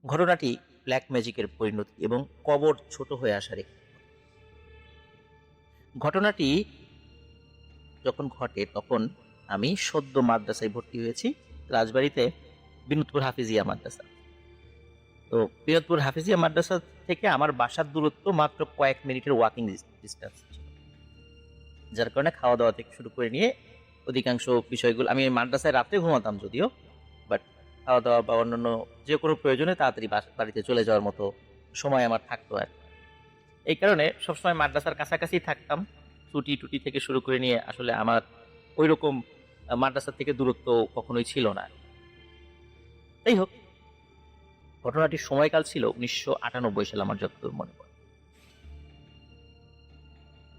ঘটনাটি ব্ল্যাক ম্যাজিকের পরিণতি এবং কবর ছোট হয়ে আসার একটি ঘটনাটি যখন ঘটে তখন আমি সদ্য মাদ্রাসায় ভর্তি হয়েছি রাজবাড়িতে, বিনোদপুর হাফিজিয়া মাদ্রাসা। তো বিনোদপুর হাফিজিয়া মাদ্রাসা থেকে আমার বাসার দূরত্ব মাত্র কয়েক মিনিটের ওয়াকিং ডিস্টেন্স ছিল, যার কারণে খাওয়া দাওয়া থেকে শুরু করে নিয়ে অধিকাংশ বিষয়গুলো আমি মাদ্রাসায় রাতে ঘুমাতাম যদিও, বাট খাওয়া দাওয়া বা অন্যান্য যে কোনো প্রয়োজনে তাড়াতাড়ি বাড়িতে চলে যাওয়ার মতো সময় আমার থাকতো আর কি। এই কারণে সবসময় মাদ্রাসার কাছাকাছি থাকতাম। ছুটি টুটি থেকে শুরু করে নিয়ে আসলে আমার ওই রকম মাদ্রাসা থেকে দূরত্ব কখনোই ছিল না। যাই হোক, ঘটনাটির সময়কাল ছিল 1998 সাল, আমার যতদূর মনে পড়ে।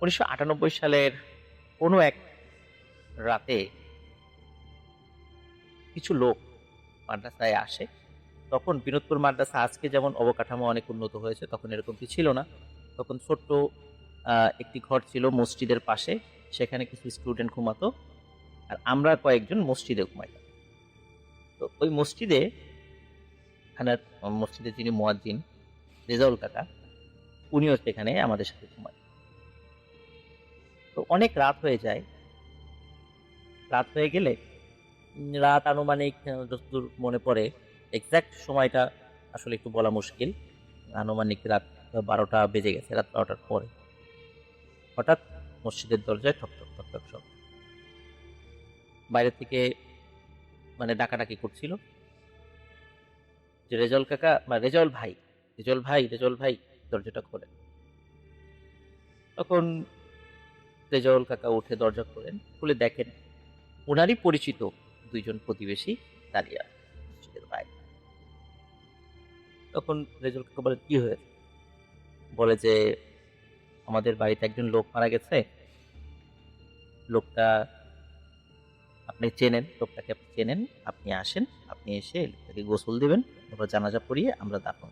1998 সালের কোনো এক রাতে কিছু লোক মাদ্রাসায় আসে। তখন বিনোদপুর মাদ্রাসা আজকে যেমন অবকাঠামো অনেক উন্নত হয়েছে, তখন এরকম কিছু ছিল না। তখন ছোট্ট একটি ঘর ছিল মসজিদের পাশে, সেখানে কিছু স্টুডেন্ট ঘুমাতো, আর আমরা কয়েকজন মসজিদে ঘুমাইতাম। তো ওই মসজিদে মসজিদে যিনি মুয়াজ্জিন রেজাউল কাকা, উনিও সেখানে আমাদের সাথে ঘুমায়। তো অনেক রাত হয়ে যায়। রাত হয়ে গেলে রাত আনুমানিক যতদূর মনে পড়ে, এক্সাক্ট সময়টা আসলে একটু বলা মুশকিল। আনুমানিক রাত 12টা বেজে গেছে, রাত 12টার পরে হঠাৎ মসজিদের দরজায় ঠক ঠক ঠক ঠক শব্দ। বাইরে থেকে ডাকাডাকি করছিল যে রেজাউল কাকা বা রেজাউল ভাই, রেজাউল ভাই, রেজাউল ভাই, দরজাটা খোলে। তখন রেজাউল কাকা উঠে দরজা খোলেন, খুলে দেখেন ওনারই পরিচিত দুইজন প্রতিবেশী দাঁড়িয়ে আছে মসজিদের বাইরে। তখন রেজাউল কাকা বলে, কি হয়েছে? বলে যে আমাদের বাড়িতে একজন লোক মারা গেছে, লোকটা আপনি চেনেন, লোকটাকে আপনি চেনেন, আপনি আসেন, আপনি এসে লোকটাকে গোসল দিবেন, তারপর জানাজা পড়িয়ে আমরা দাফন।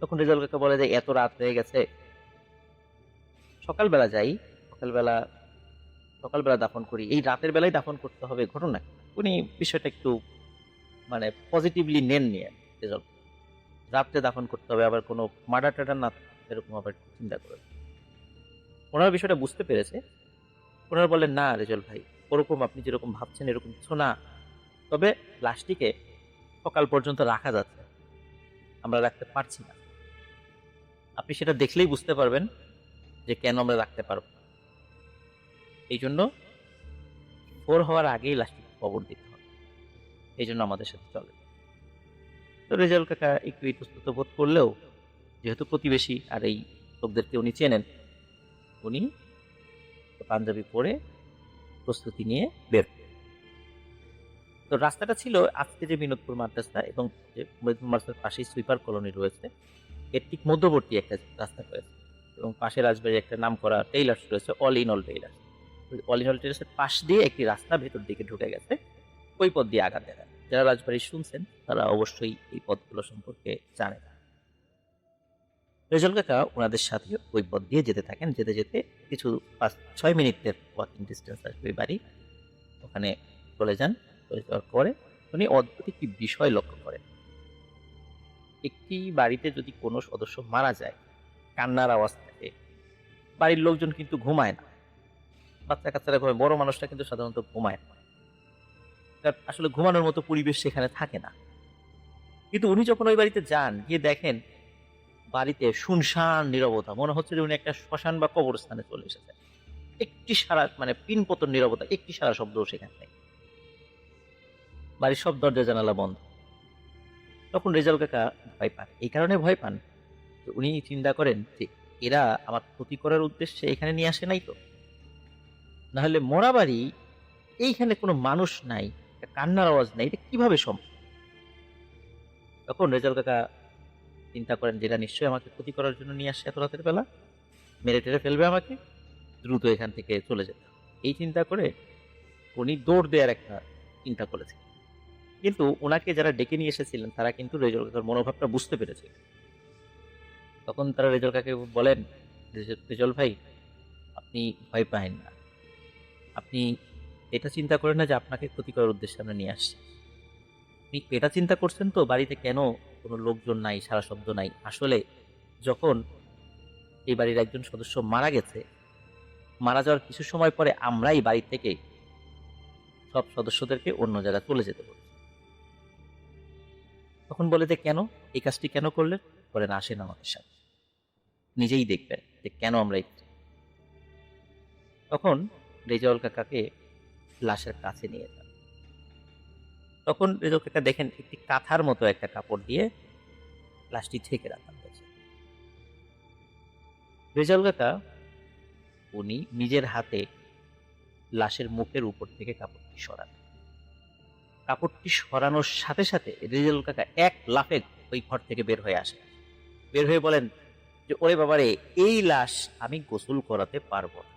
তখন রেজাউল কাকা বলে যে এত রাত হয়ে গেছে, সকালবেলা যাই, সকালবেলা সকালবেলা দাফন করি, এই রাতের বেলায় দাফন করতে হবে, ঘটনা কি? উনি বিষয়টা একটু পজিটিভলি নেন নিয়ে, রেজাউল রাত্রে দাফন করতে হবে, আবার কোনো মার্ডার টাডার না, এরকম আবার চিন্তা করে ওনারা বিষয়টা বুঝতে পেরেছে। ওনারা বললেন, না রেজাউল ভাই, ওরকম আপনি যেরকম ভাবছেন এরকম কিছু না, তবে লাশটিকে সকাল পর্যন্ত রাখা যাচ্ছে, আমরা রাখতে পারছি না। আপনি সেটা দেখলেই বুঝতে পারবেন যে কেন আমরা রাখতে পারবো। এই জন্য ভোর হওয়ার আগেই লাশটিকে কবর দিতে হবে, এই জন্য আমাদের সাথে চলে। তো রেজাউল কাকা একটু ইতস্তত বোধ করলেও, যেহেতু প্রতিবেশী আর এই লোকদেরকে উনি চেনেন, উনি পাঞ্জাবি পরে প্রস্তুতি নিয়ে বের। তো রাস্তাটা ছিল আজকে যে বিনোদপুর মাদ্রাসা এবং যে বিনোদপুর মাদ্রাসার পাশেই সুইপার কলোনি রয়েছে, এর ঠিক মধ্যবর্তী একটা রাস্তা রয়েছে, এবং পাশে রাজবাড়ির একটা নাম করা টেইলার্স রয়েছে, all in all tailors. All in all টেইলার্সের পাশ দিয়ে একটি রাস্তা ভেতর দিকে ঢুকে গেছে, ওই পথ দিয়ে আঘাত দেখা। যারা রাজবাড়ি শুনছেন তারা অবশ্যই এই পথগুলো সম্পর্কে জানেন। রেজাউল কাকা ওনাদের সাথে ওই পথ দিয়ে যেতে থাকেন, যেতে যেতে কিছু 5-6 মিনিটের ওয়াকিং ডিস্টেন্স আসবে ওই বাড়ি, ওখানে চলে যান। চলে যাওয়ার পরে উনি অদ্ভুত একটি বিষয় লক্ষ্য করেন। একটি বাড়িতে যদি কোনো সদস্য মারা যায়, কান্নার আওয়াজ থাকে, বাড়ির লোকজন কিন্তু ঘুমায় না, বাচ্চা কাচ্চারা ঘুমায়, বড় মানুষরা কিন্তু সাধারণত ঘুমায় না, কারণ আসলে ঘুমানোর মতো পরিবেশ সেখানে থাকে না। কিন্তু উনি যখন ওই বাড়িতে যান, গিয়ে দেখেন বাড়িতে শুনশান নীরবতা, মনে হচ্ছে যে উনি একটা শ্মশান বা কবরস্থানে চলে এসেছেন। একটি সারা পিনপতন নীরবতা, একটি সারা শব্দও সেখানে নেই। বাড়ির সব দরজা জানালা বন্ধ। তখন রেজাউল কাকা ভয় পান। এই কারণে ভয় পান যে উনি চিন্তা করেন যে এরা আমার ক্ষতি করার উদ্দেশ্যে এখানে নিয়ে আসে নাই তো, না হলে মরা বাড়ি, এইখানে কোনো মানুষ নাই, একটা কান্নার আওয়াজ নাই, এটা কিভাবে সম্ভব? তখন রেজাউল কাকা চিন্তা করেন যে এরা নিশ্চয়ই আমাকে ক্ষতি করার জন্য নিয়ে আসছে এত রাতের বেলা, মেরে টেরে ফেলবে আমাকে, দ্রুত এখান থেকে চলে যেতে হবে। এই চিন্তা করে উনি দৌড় দেওয়ার একটা চিন্তা করেছেন। কিন্তু ওনাকে যারা ডেকে নিয়ে এসেছিলেন তারা কিন্তু রেজাউল কাকার মনোভাবটা বুঝতে পেরেছে। তখন তারা রেজাউল কাকাকে বলেন, রেজাউল ভাই, আপনি ভয় পায়েন না, আপনি এটা চিন্তা করেন না যে আপনাকে ক্ষতি করার উদ্দেশ্যে আমরা নিয়ে আসছি। আপনি এটা চিন্তা করছেন তো বাড়িতে কেন কোনো লোকজন নাই, সারা শব্দ নাই। আসলে যখন এই বাড়ির একজন সদস্য মারা গেছে, মারা যাওয়ার কিছু সময় পরে আমরাই বাড়ি থেকে সব সদস্যদেরকে অন্য জায়গায় চলে যেতে বলছি। তখন বলে যে কেন, এই কাজটি কেন করলেন? বলেন আসেন আমাদের সাথে, নিজেই দেখবেন যে কেন আমরা তখন রেজাউল কাকাকে লাশের কাছে নিয়ে যান। তখন রেজাউল কাকা দেখেন একটি কাঁথার মতো একটা কাপড় দিয়ে লাশটি ঢেকে রাখা হয়েছে। রেজাউল কাকা উনি নিজের হাতে লাশের মুখের উপর থেকে কাপড়টি সরান। কাপড়টি সরানোর সাথে সাথে রেজাউল কাকা এক লাফে ওই ঘর থেকে বের হয়ে আসে। বের হয়ে বলেন যে ওরে বাবারে, এই লাশ আমি গোসল করাতে পারবো না।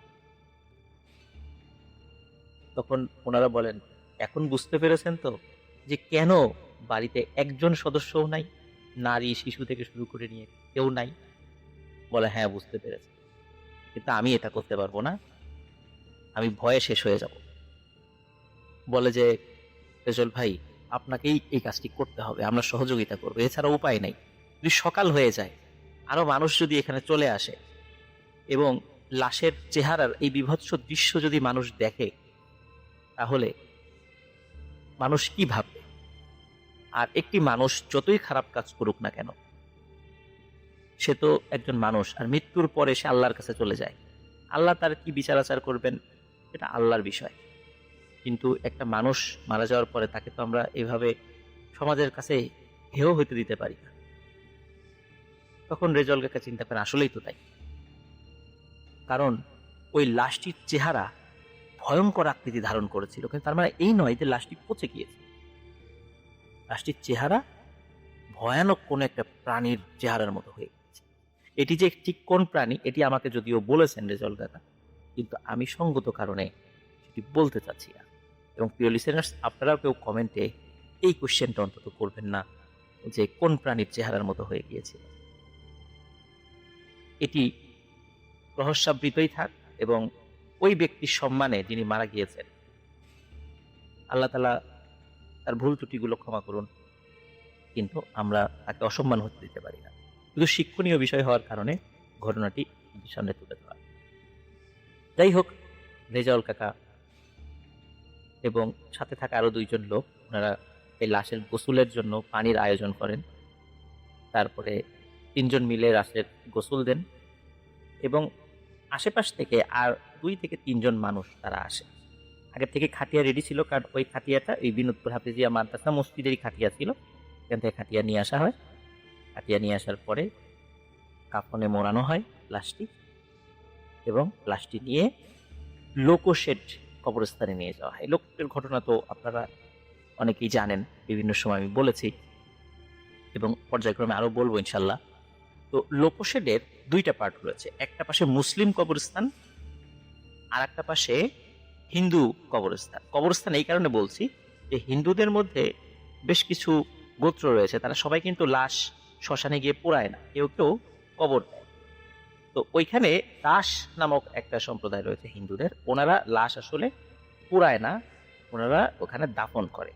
তখন ওনারা বলেন, এখন বুঝতে পেরেছেন তো যে কেন বাড়িতে একজন সদস্যও নাই, নারী শিশু থেকে শুরু করে নিয়ে কেউ নাই? বলে হ্যাঁ বুঝতে পেরেছি, কিন্তু আমি এটা করতে পারবো না, আমি ভয়ে শেষ হয়ে যাব। বলে যে রেজল ভাই, আপনাকেই এই কাজটি করতে হবে, আমরা সহযোগিতা করবো, এছাড়া উপায় নাই। যদি সকাল হয়ে যায়, আরো মানুষ যদি এখানে চলে আসে এবং লাশের চেহারার এই বিভৎস দৃশ্য যদি মানুষ দেখে, তাহলে মানুষ কি ভাববে? আর একটি মানুষ যতই খারাপ কাজ করুক না কেন, সে তো একজন মানুষ, আর মৃত্যুর পরে সে আল্লাহর কাছে চলে যায়। আল্লাহ তার কি বিচার আচার করবেন এটা আল্লাহর বিষয়, কিন্তু একটা মানুষ মারা যাওয়ার পরে তাকে তো আমরা এভাবে সমাজের কাছে হেয় হইতে দিতে পারি না। তখন রেজাউল কাকা চিন্তা করেন আসলেই তো তাই, কারণ ওই লাশটির চেহারা ভয়ঙ্কর আকৃতি ধারণ করেছিল, কিন্তু তার মানে এই নয় যে লাশটি পচে গিয়েছে। লাশটির চেহারা ভয়ানক কোন একটা প্রাণীর চেহারার মতো হয়ে গেছে। এটি যে ঠিক কোন প্রাণী এটি আমাকে যদিও বলেছেন রেজাউল কাকা, কিন্তু আমি সঙ্গত কারণে সেটি বলতে চাচ্ছি না। এবং প্রিয় লিসেনার্স, আপনারাও কেউ কমেন্টে এই কোশ্চেনটা অন্তত করবেন না যে কোন প্রাণীর চেহারার মতো হয়ে গিয়েছিল। এটি রহস্যাবৃতই থাক এবং ওই ব্যক্তির সম্মানে যিনি মারা গিয়েছেন, আল্লাহ তাআলা তার ভুল ত্রুটিগুলো ক্ষমা করুন, কিন্তু আমরা তাকে অসম্মান হতে দিতে পারি না। শুধু শিক্ষণীয় বিষয় হওয়ার কারণে ঘটনাটি সামনে তুলে ধরা। যাই হোক, রেজাউল কাকা এবং সাথে থাকা আরো দুইজন লোক, ওনারা এই লাশের গোসলের জন্য পানির আয়োজন করেন। তারপরে তিনজন মিলে লাশের গোসল দেন এবং আশেপাশ থেকে আর 2 থেকে 3 জন মানুষ তারা আসে। আগে থেকে খাটিয়া রেডি ছিল, কারণ ওই খাটিয়াটা এই বিনোদপুর হাফিজিয়া মাদ্রাসা মসজিদেরই খাটিয়া ছিল। এখান থেকে খাটিয়া নিয়ে আসা হয়। খাটিয়া নিয়ে আসার পরে কাফনে মোড়ানো হয় লাশটি এবং লাশটি নিয়ে লোকশেড কবরস্থানে নিয়ে যাওয়া হয়। লোকশেডের ঘটনা তো আপনারা অনেকেই জানেন, বিভিন্ন সময় আমি বলেছি এবং পর্যায়ক্রমে আরো বলবো ইনশাল্লাহ। তো লোকশেডের 2টা পার্ট রয়েছে, একটা পাশে মুসলিম কবরস্থান আর একটা পাশে হিন্দু কবরস্থান। কবরস্থান এই কারণে বলছি যে হিন্দুদের মধ্যে বেশ কিছু গোত্র রয়েছে, তারা সবাই কিন্তু লাশ শ্মশানে গিয়ে পোড়ায় না, কেউ কেউ কবর দেয়। তো ওইখানে দাস নামক একটা সম্প্রদায় রয়েছে হিন্দুদের, ওনারা লাশ আসলে পোড়ায় না, ওনারা ওখানে দাফন করে।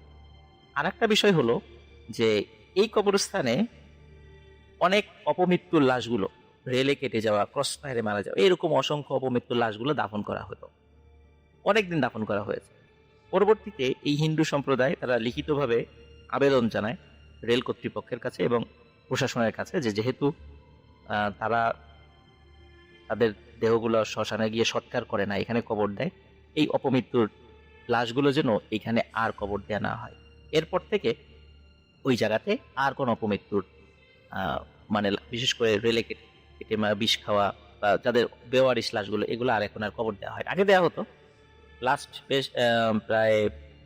আর একটা বিষয় হলো যে এই কবরস্থানে অনেক অপমৃত্যুর লাশগুলো, রেলে কেটে যাওয়া, ক্রস ফায়ারে মারা যাওয়া, এরকম অসংখ্য অপমৃত্যুর লাশগুলো দাফন করা হতো, অনেকদিন দাফন করা হয়েছে। পরবর্তীতে এই হিন্দু সম্প্রদায় তারা লিখিতভাবে আবেদন জানায় রেল কর্তৃপক্ষের কাছে এবং প্রশাসনের কাছে যে যেহেতু তারা তাদের দেহগুলো শ্মশানে গিয়ে সৎকার করে না, এখানে কবর দেয়, এই অপমৃত্যুর লাশগুলো যেন এখানে আর কবর দেয়া না হয়। এরপর থেকে ওই জায়গাতে আর কোন অপমৃত্যুর মানে বিশেষ করে রেলে কেটে বিষ খাওয়া বা যাদের বেওয়ারিশ লাশগুলো, এগুলো আর এখন আর কবর দেওয়া হয়। আগে দেওয়া হতো, লাস্ট বেশ প্রায়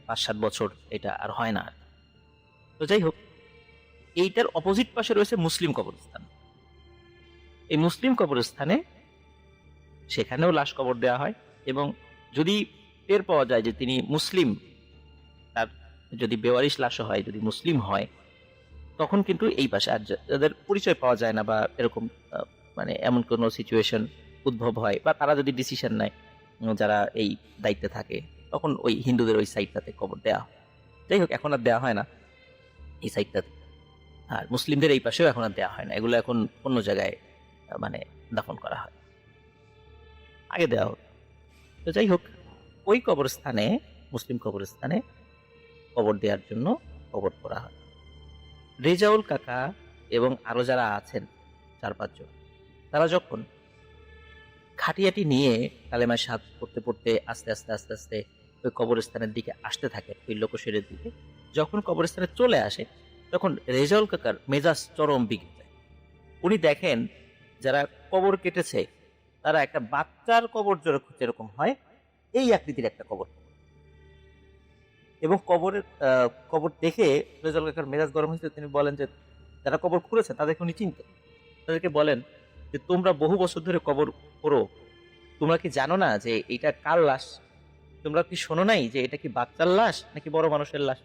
5-7 বছর এটা আর হয় না। তো যাই হোক, এইটার অপোজিট পাশে রয়েছে মুসলিম কবরস্থান। এই মুসলিম কবরস্থানে সেখানেও লাশ কবর দেওয়া হয় এবং যদি টের পাওয়া যায় যে তিনি মুসলিম, তার যদি বেওয়ারিশ লাশ হয়, যদি মুসলিম হয়, তখন কিন্তু এই পাশে আর যাদের পরিচয় পাওয়া যায় না বা এরকম মানে এমন কোনো সিচুয়েশন উদ্ভব হয় বা তারা যদি ডিসিশন নেয়, যারা এই দায়িত্বে থাকে, তখন ওই হিন্দুদের ওই সাইডটাতে কবর দেওয়া হয়। যাই হোক, এখন আর দেওয়া হয় না এই সাইডটাতে। আর মুসলিমদের এই পাশেও এখন আর দেওয়া হয় না, এগুলো এখন অন্য জায়গায় মানে দাফন করা হয়, আগে দেওয়া হতো। তো যাই হোক, ওই কবরস্থানে, মুসলিম কবরস্থানে কবর দেওয়ার জন্য কবর করা হয়। রেজাউল কাকা এবং আরো যারা আছেন 4-5 জন, তারা যখন খাটিয়াটি নিয়ে কালেমা শাহাদাত পড়তে পড়তে আস্তে আস্তে আস্তে আস্তে ওই কবরস্থানের দিকে আসতে থাকে, ওই লোকশিরের দিকে, যখন কবরস্থানে চলে আসে তখন রেজাউল কাকার মেজাজ চরম বিগড়ে যায়। উনি দেখেন যারা কবর কেটেছে তারা একটা বাচ্চার কবর যেরকম হয় এই আকৃতির একটা কবর, এবং কবর দেখে রেজাউল কাকার মেজাজ গরম হয়েছে। তিনি বলেন যে যারা কবর খুঁড়েছে তাদেরকে উনি চিনতেন, তাদেরকে বলেন যে তোমরা বহু বছর ধরে কবর করো, তোমরা কি জানো না যে এটা কার লাশ? তোমরা কি শোনো নাই যে এটা কি বাচ্চার লাশ নাকি বড় মানুষের লাশ?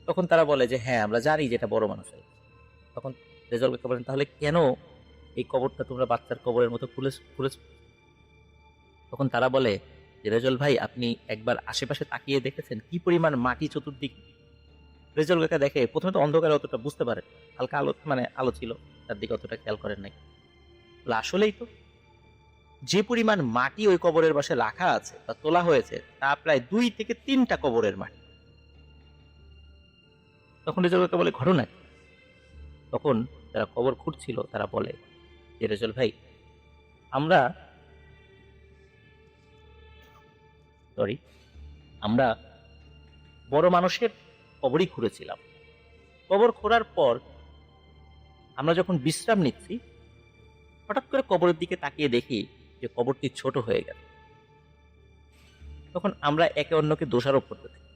তখন তারা বলে যে হ্যাঁ, আমরা জানি যে এটা বড় মানুষের লাশ। তখন রেজাউল কাকা বলেন, তাহলে কেন এই কবরটা তোমরা বাচ্চার কবরের মতো খুলেছ? তখন তারা বলে যে রেজাউল ভাই, আপনি একবার আশেপাশে তাকিয়ে দেখেছেন কি পরিমাণ মাটি চতুর্দিকে? রেজাউল কাকা দেখে, প্রথমে তো অন্ধকারে অতটা বুঝতে পারেন, হালকা আলো আলো ছিল, তার দিকে অতটা খেয়াল করেন নাই। আসলেই তো যে পরিমাণ মাটি ওই কবরের পাশে রাখা আছে বা তোলা হয়েছে তা প্রায় 2 থেকে 3টা কবরের মাটি। তখন রেজাউল কাকা বলে, ঘটনা কি? তখন যারা কবর খুঁড়ছিল তারা বলে যে রেজাউল ভাই, আমরা বড় মানুষের কবরই খুঁড়েছিলাম। কবর খোঁড়ার পর আমরা যখন বিশ্রাম নিচ্ছি, হঠাৎ করে কবরের দিকে তাকিয়ে দেখি যে কবরটি ছোট হয়ে গেল। তখন আমরা একে অন্যকে দোষারোপ করতে থাকি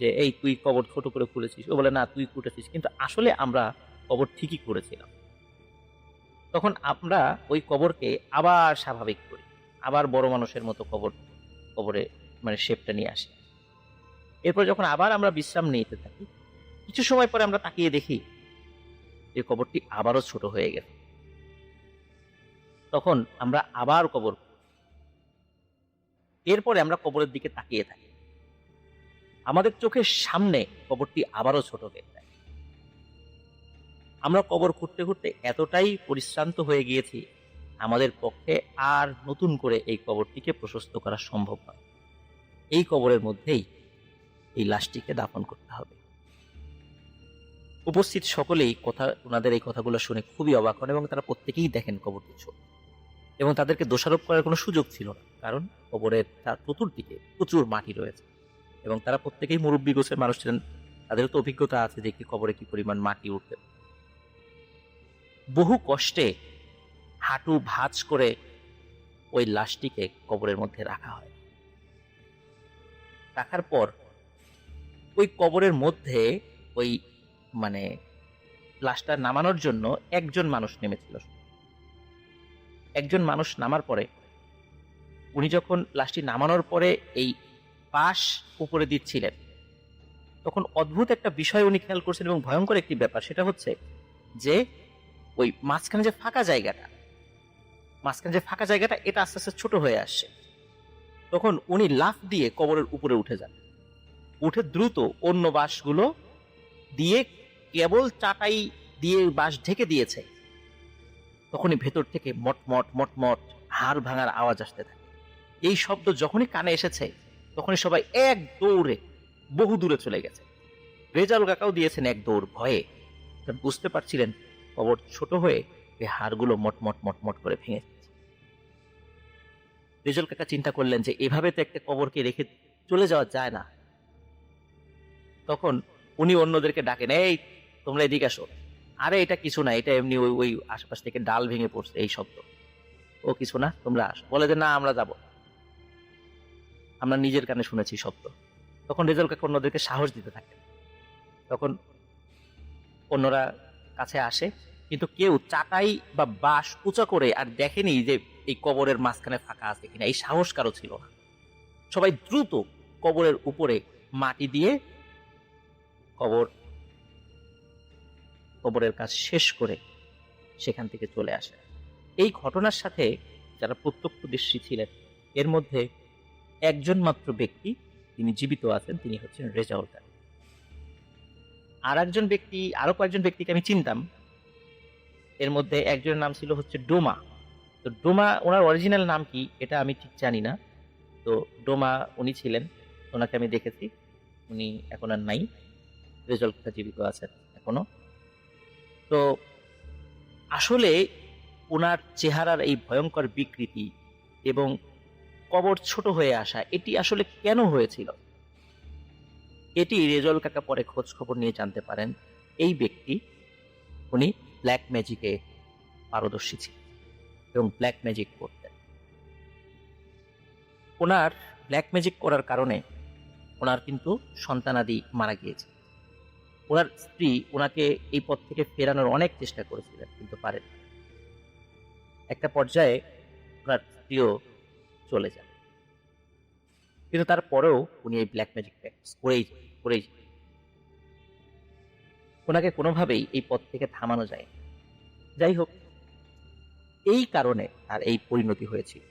যে এই তুই কবর ছোট করে খুঁড়েছিস, ও বলে না তুই খুঁড়েছিস, কিন্তু আসলে আমরা কবর ঠিকই করেছিলাম। তখন আমরা ওই কবরকে আবার স্বাভাবিক করি, আবার বড় মানুষের মতো কবরে মানে শেপটা নিয়ে আসি। এরপর যখন আবার আমরা বিশ্রাম নিতে থাকি, কিছু সময় পরে আমরা তাকিয়ে দেখি যে কবরটি আবারও ছোট হয়ে গেছে। তখন আমরা আবার এরপরে আমরা কবরের দিকে তাকিয়ে থাকি, আমাদের চোখের সামনে কবরটি আবারও ছোট হয়ে যায়। আমরা কবর খুঁড়তে খুঁড়তে এতটাই পরিশ্রান্ত হয়ে গিয়েছি, আমাদের পক্ষে আর নতুন করে এই কবরটিকে প্রশস্ত করা সম্ভব নয়। এই কবরের মধ্যেই এই লাশটিকে দাফন করতে হবে। উপস্থিত সকলেই ওনাদের এই কথাগুলো শুনে খুবই অবাক হন, এবং তারা প্রত্যেকেই দেখেন কবরটি ছোট, এবং তাদেরকে দোষারোপ করার কোনো সুযোগ ছিল না, কারণ কবরের তার চতুর্দিকে প্রচুর মাটি রয়েছে, এবং তারা প্রত্যেকেই মুরব্বী গোছের মানুষ ছিলেন, তাদেরও তো অভিজ্ঞতা আছে যে একটি কবরে কি পরিমাণ মাটি উঠতে। বহু কষ্টে হাঁটু ভাঁজ করে ওই লাশটিকে কবরের মধ্যে রাখা হয়। রাখার পর ওই কবরের মধ্যে ওই মানে লাশটা নামানোর জন্য একজন মানুষ নেমেছিল। একজন মানুষ নামার পরে উনি যখন লাশটি নামানোর পরে এই পাশ উপরে দিচ্ছিলেন, তখন অদ্ভুত একটা বিষয় উনি খেয়াল করছেন, এবং ভয়ঙ্কর একটি ব্যাপার, সেটা হচ্ছে যে ওই মাঝখানে যে ফাঁকা জায়গাটা এটা আস্তে আস্তে ছোট হয়ে আসছে। তখন উনি লাফ দিয়ে কবরের উপরে উঠে যান, উঠে দ্রুত অন্য বাঁশগুলো দিয়ে কেবল চাটাই দিয়ে বাঁশ ঢেকে দিয়েছে। তখনই ভেতর থেকে মটমট মটমট হাড় ভাঙার আওয়াজ আসতে থাকে। এই শব্দ যখনই কানে এসেছে তখনই সবাই এক দৌড়ে বহু দূরে চলে গেছে। রেজাউল কাকাও দিয়েছেন এক দৌড়, ভয়ে, বুঝতে পারছিলেন কবর ছোট হয়ে এই হাড়গুলো মটমট মটমট করে ভেঙে যাচ্ছে। রেজাউল কাকা চিন্তা করলেন যে এভাবে তো একটা কবরকে রেখে চলে যাওয়া যায় না। তখন উনি অন্যদেরকে ডাকেন, এই তোমরা এদিকে আসো। আরে এটা কিছু না, এটা এমনি ওই আশেপাশ থেকে ডাল ভেঙে পড়ছে এই শব্দ, ও কিছু না, তোমরা আসো। বলে যে না, আমরা যাব, আমরা নিজের কানে শুনেছি শব্দ। তখন রেজাউল কাকা অন্যদেরকে সাহস দিতে থাকেন। তখন অন্যরা কাছে আসে, কিন্তু কেউ চাটাই বা বাঁশ উঁচা করে আর দেখেনি যে এই কবরের মাঝখানে ফাঁকা আছে কিনা, এই সাহস কারো ছিল না। সবাই দ্রুত কবরের উপরে মাটি দিয়ে কবরের কাজ শেষ করে সেখান থেকে চলে আসে। এই ঘটনার সাথে যারা প্রত্যক্ষদর্শী ছিলেন এর মধ্যে একজন মাত্র ব্যক্তি তিনি জীবিত আছেন, তিনি হচ্ছেন রেজাউল কাকা। আরো কয়েকজন ব্যক্তিকে আমি চিনতাম। এর মধ্যে একজনের নাম ছিল হচ্ছে ডোমা। তো ডোমা, ওনার অরিজিনাল নাম কি এটা আমি ঠিক জানি না। তো ডোমা উনি ছিলেন, ওনাকে আমি দেখেছি। উনি এখন আর নাই, রেজাল্ট জীবিত আছেন এখনো। তো আসলে ওনার চেহারার এই ভয়ঙ্কর বিকৃতি এবং কবর ছোট হয়ে আসা, এটি আসলে কেন হয়েছিল, এটি রেজল কাকা পরে খোঁজ খবর নিয়ে জানতে পারেন। এই ব্যক্তি, উনি ব্ল্যাক ম্যাজিকে পারদর্শী ছিলেন এবং ব্ল্যাক ম্যাজিক করতেন। ওনার ব্ল্যাক ম্যাজিক করার কারণে ওনার কিন্তু সন্তানাদি মারা গিয়েছে। ওনার স্ত্রী ওনাকে এই পথ থেকে ফেরানোর অনেক চেষ্টা করেছিলেন, কিন্তু পারেন। একটা পর্যায়ে ওনার স্ত্রীও চলে যান, কিন্তু তারপরেও উনি এই ব্ল্যাক ম্যাজিক প্র্যাকটিস করেই করেই ওনাকে কোনোভাবেই এই পথ থেকে থামানো যায় না। যাই হোক, এই কারণে তার এই পরিণতি হয়েছিল।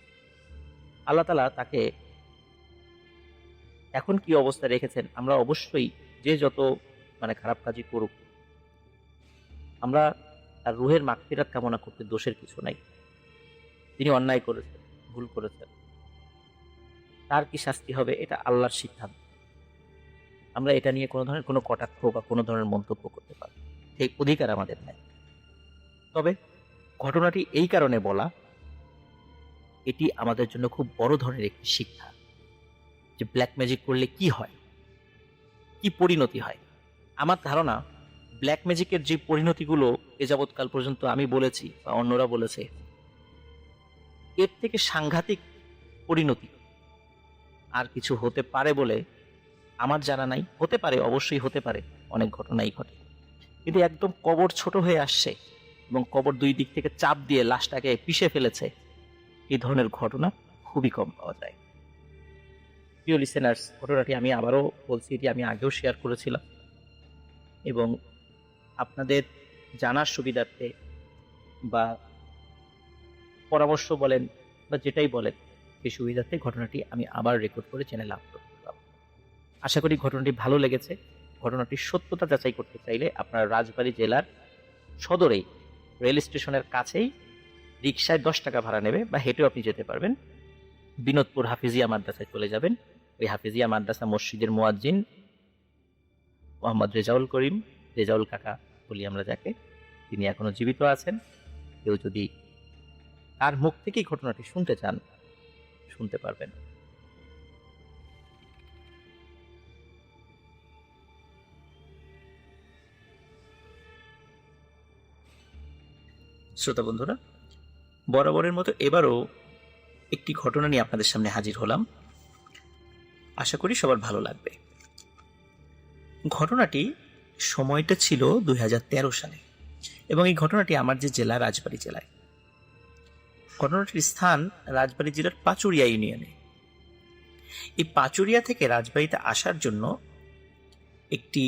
আল্লাহ তাআলা তাকে এখন কি অবস্থা রেখেছেন, আমরা অবশ্যই যে যত খারাপ কাজই করুক, আমরা তার রুহের মাগফিরাত কামনা করতে দোষের কিছু নাই। তিনি অন্যায় করেছেন, ভুল করেছেন, তার কি শাস্তি হবে এটা আল্লাহর সিদ্ধান্ত। আমরা এটা নিয়ে কোনো ধরনের কোনো কটাক্ষ বা কোনো ধরনের মন্তব্য করতে পারি, সেই অধিকার আমাদের নেই। তবে ঘটনাটি এই কারণে বলা, এটি আমাদের জন্য খুব বড় ধরনের একটি শিক্ষা, যে ব্ল্যাক ম্যাজিক করলে কি হয়, কি পরিণতি হয়। আমার ধারণা ব্ল্যাক ম্যাজিকের যে পরিণতিগুলো এ যাবৎকাল পর্যন্ত আমি বলেছি বা অন্যরা বলেছে, এর থেকে সাংঘাতিক পরিণতি আর কিছু হতে পারে বলে আমার জানা নাই। হতে পারে, অবশ্যই হতে পারে, অনেক ঘটনাই ঘটে, কিন্তু একদম কবর ছোট হয়ে আসছে এবং কবর দুই দিক থেকে চাপ দিয়ে লাশটাকে পিষে ফেলেছে, এই ধরনের ঘটনা খুবই কম পাওয়া যায়। প্রিয় লিসেনার্স, ঘটনাটি আমি আবারও বলছি, এটি আমি আগেও শেয়ার করেছিলাম এবং আপনাদের জানার সুবিধার্থে বা পরামর্শ বলেন বা যেটাই বলেন, সেই সুবিধার্থে ঘটনাটি আমি আবার রেকর্ড করে চ্যানেলে আপলোড করলাম। আশা করি ঘটনাটি ভালো লেগেছে। ঘটনাটির সত্যতা যাচাই করতে চাইলে আপনার রাজবাড়ী জেলার সদরেই রেল স্টেশনের কাছেই রিকশায় 10 টাকা ভাড়া নেবে, বা হেঁটেও আপনি যেতে পারবেন। বিনোদপুর হাফিজিয়া মাদ্রাসায় চলে যাবেন। ওই হাফিজিয়া মাদ্রাসা মসজিদের মুয়াজ্জিন মোহাম্মদ রেজাউল কাকা বলি আমরা যাকে, তিনি এখনো জীবিত আছেন। কেউ যদি তার মুখ থেকেই ঘটনাটি শুনতে চান, শুনতে পারবেন। শ্রোতা বন্ধুরা, বরাবরের মতো এবারও একটি ঘটনা নিয়ে আপনাদের সামনে হাজির হলাম। আশা করি সবার ভালো লাগবে। ঘটনাটি সময়টা ছিল 2013 সালে এবং এই ঘটনাটি আমার যে জেলা, রাজবাড়ী জেলায়। ঘটনাটির স্থান রাজবাড়ী জেলার পাচুরিয়া ইউনিয়নে। এই পাচুরিয়া থেকে রাজবাড়ীতে আসার জন্য একটি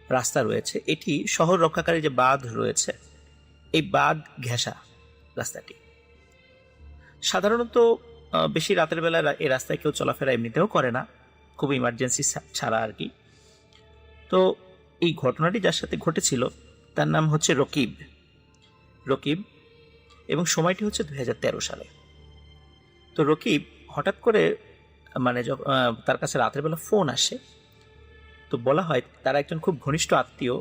রাস্তা রয়েছে। এটি শহর রক্ষাকারী যে বাঁধ রয়েছে, এই বাঁধ ঘেঁষা রাস্তাটি। সাধারণত বেশি রাতের বেলা এই রাস্তায় কেউ চলাফেরা এমনিতেও করে না, খুব ইমার্জেন্সি ছাড়া আর কি। তো এই ঘটনাটি যার সাথে ঘটেছিল তার নাম হচ্ছে রকিব এবং সময়টি হচ্ছে 2013 সালে। তো রকিব হঠাৎ করে তার কাছে রাতের বেলা ফোন আসে। তো বলা হয় তার একজন খুব ঘনিষ্ঠ আত্মীয়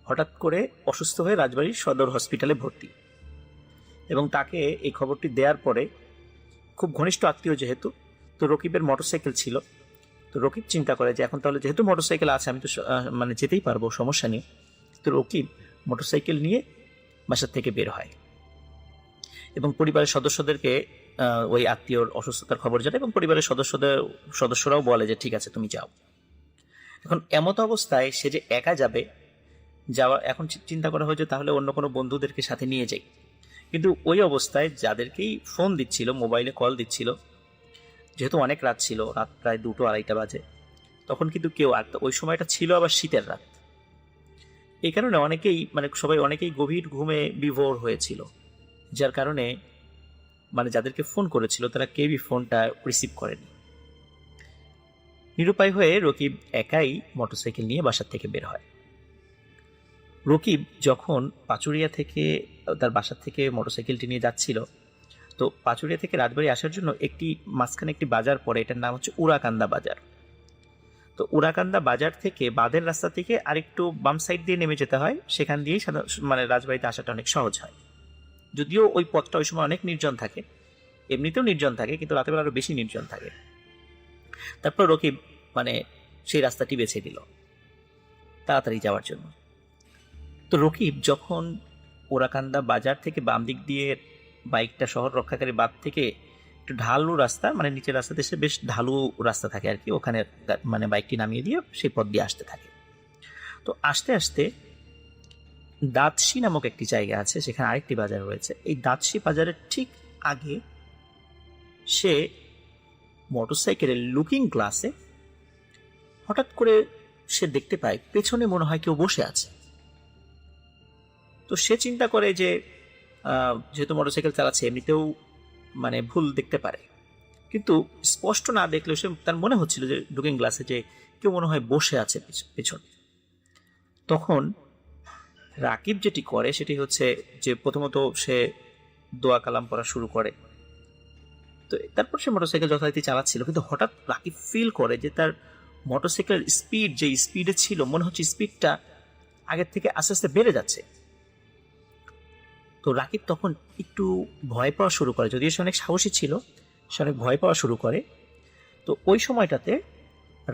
হঠাৎ করে অসুস্থ হয়ে রাজবাড়ীর সদর হসপিটালে ভর্তি, এবং তাকে এই খবরটি দেওয়ার পরে, খুব ঘনিষ্ঠ আত্মীয় যেহেতু, তো রকিবের মোটরসাইকেল ছিল। তো রকিব চিন্তা করে যে এখন তাহলে যেহেতু মোটরসাইকেল আছে, আমি তো যেতেই পারবো, সমস্যা নেই। তো রকিব মোটরসাইকেল নিয়ে বাসার থেকে বের হয় এবং পরিবারের সদস্যদেরকে ওই আত্মীয়র অসুস্থতার খবর জানায়, এবং পরিবারের সদস্যরাও বলে যে ঠিক আছে তুমি যাও। এখন এমত অবস্থায় সে যে একা যাবে, এখন চিন্তা করা হয়েছে তাহলে অন্য কোনো বন্ধুদেরকে সাথে নিয়ে যাই। কিন্তু ওই অবস্থায় যাদেরকেই ফোন দিচ্ছিল, মোবাইলে কল দিচ্ছিল, যেহেতু অনেক রাত ছিল, রাত প্রায় 2-2:30 বাজে, তখন কিন্তু কেউ, আর ওই সময়টা ছিল আবার শীতের রাত, এই কারণে অনেকেই গভীর ঘুমে বিভোর হয়েছিল, যার কারণে যাদেরকে ফোন করেছিল তারা কেউই ফোনটা রিসিভ করেনি। নিরুপায় হয়ে রকিব একাই মোটরসাইকেল নিয়ে বাসার থেকে বের হয় রকিব যখন পাচুরিয়া থেকে তার বাসা থেকে মোটরসাইকেলটি নিয়ে যাচ্ছিল, তো পাচুরিয়া থেকে রাজবাড়ী আসার জন্য মাঝখানে একটি বাজার পড়ে, এটার নাম হচ্ছে উড়াকান্দা বাজার। তো উড়াকান্দা বাজার থেকে বাঁধের রাস্তা থেকে আরেকটু বাম সাইড দিয়ে নেমে যেতে হয়, সেখান দিয়েই মানে রাজবাড়িতে আসাটা অনেক সহজ হয়। যদিও ওই পথটা ওই সময় অনেক নির্জন থাকে, এমনিতেও নির্জন থাকে, কিন্তু রাতের বেলা আরো বেশি নির্জন থাকে। তারপর রকিব মানে সেই রাস্তাটি বেছে নিল তাড়াতাড়ি যাওয়ার জন্য। তো রকিব যখন ওরাকান্দা বাজার থেকে বাম দিক দিয়ে বাইকটা শহর রক্ষাকারী বাঁধ থেকে একটু ঢালু রাস্তা, মানে নিচের রাস্তাতে এসে বেশ ঢালু রাস্তা থাকে আর কি, ওখানে মানে বাইকটি নামিয়ে দিয়ে সেই পথ দিয়ে আসতে থাকে। তো আস্তে আস্তে দাঁতশি নামক একটি জায়গা আছে, সেখানে আরেকটি বাজার রয়েছে। এই দাঁতশি বাজারের ঠিক আগে সে মোটরসাইকেলের লুকিং গ্লাসে হঠাৎ করে সে দেখতে পায় পেছনে মনে হয় কেউ বসে আছে। তো সে চিন্তা করে যে যেহেতু মোটরসাইকেল চালাচ্ছে এমনিতেও মানে ভুল দেখতে পারে, কিন্তু স্পষ্ট না দেখলেও সে তার মনে হচ্ছিল যে লুকিং গ্লাসে যে কেউ মনে হয় বসে আছে পেছনে। তখন রাকিব যেটি করে সেটি হচ্ছে যে প্রথমত সে দোয়া কালাম পড়া শুরু করে। তো তারপর সে মোটরসাইকেল যথারীতি চালাচ্ছিল, কিন্তু হঠাৎ রাকিব ফিল করে যে তার মোটরসাইকেলের স্পিড যে স্পিডে ছিল, মনে হচ্ছে স্পিডটা আগের থেকে আস্তে আস্তে বেড়ে যাচ্ছে। তো রাকিব তখন একটু ভয় পাওয়া শুরু করে, যদিও সে অনেক সাহসী ছিল, সে অনেক ভয় পাওয়া শুরু করে। তো ওই সময়টাতে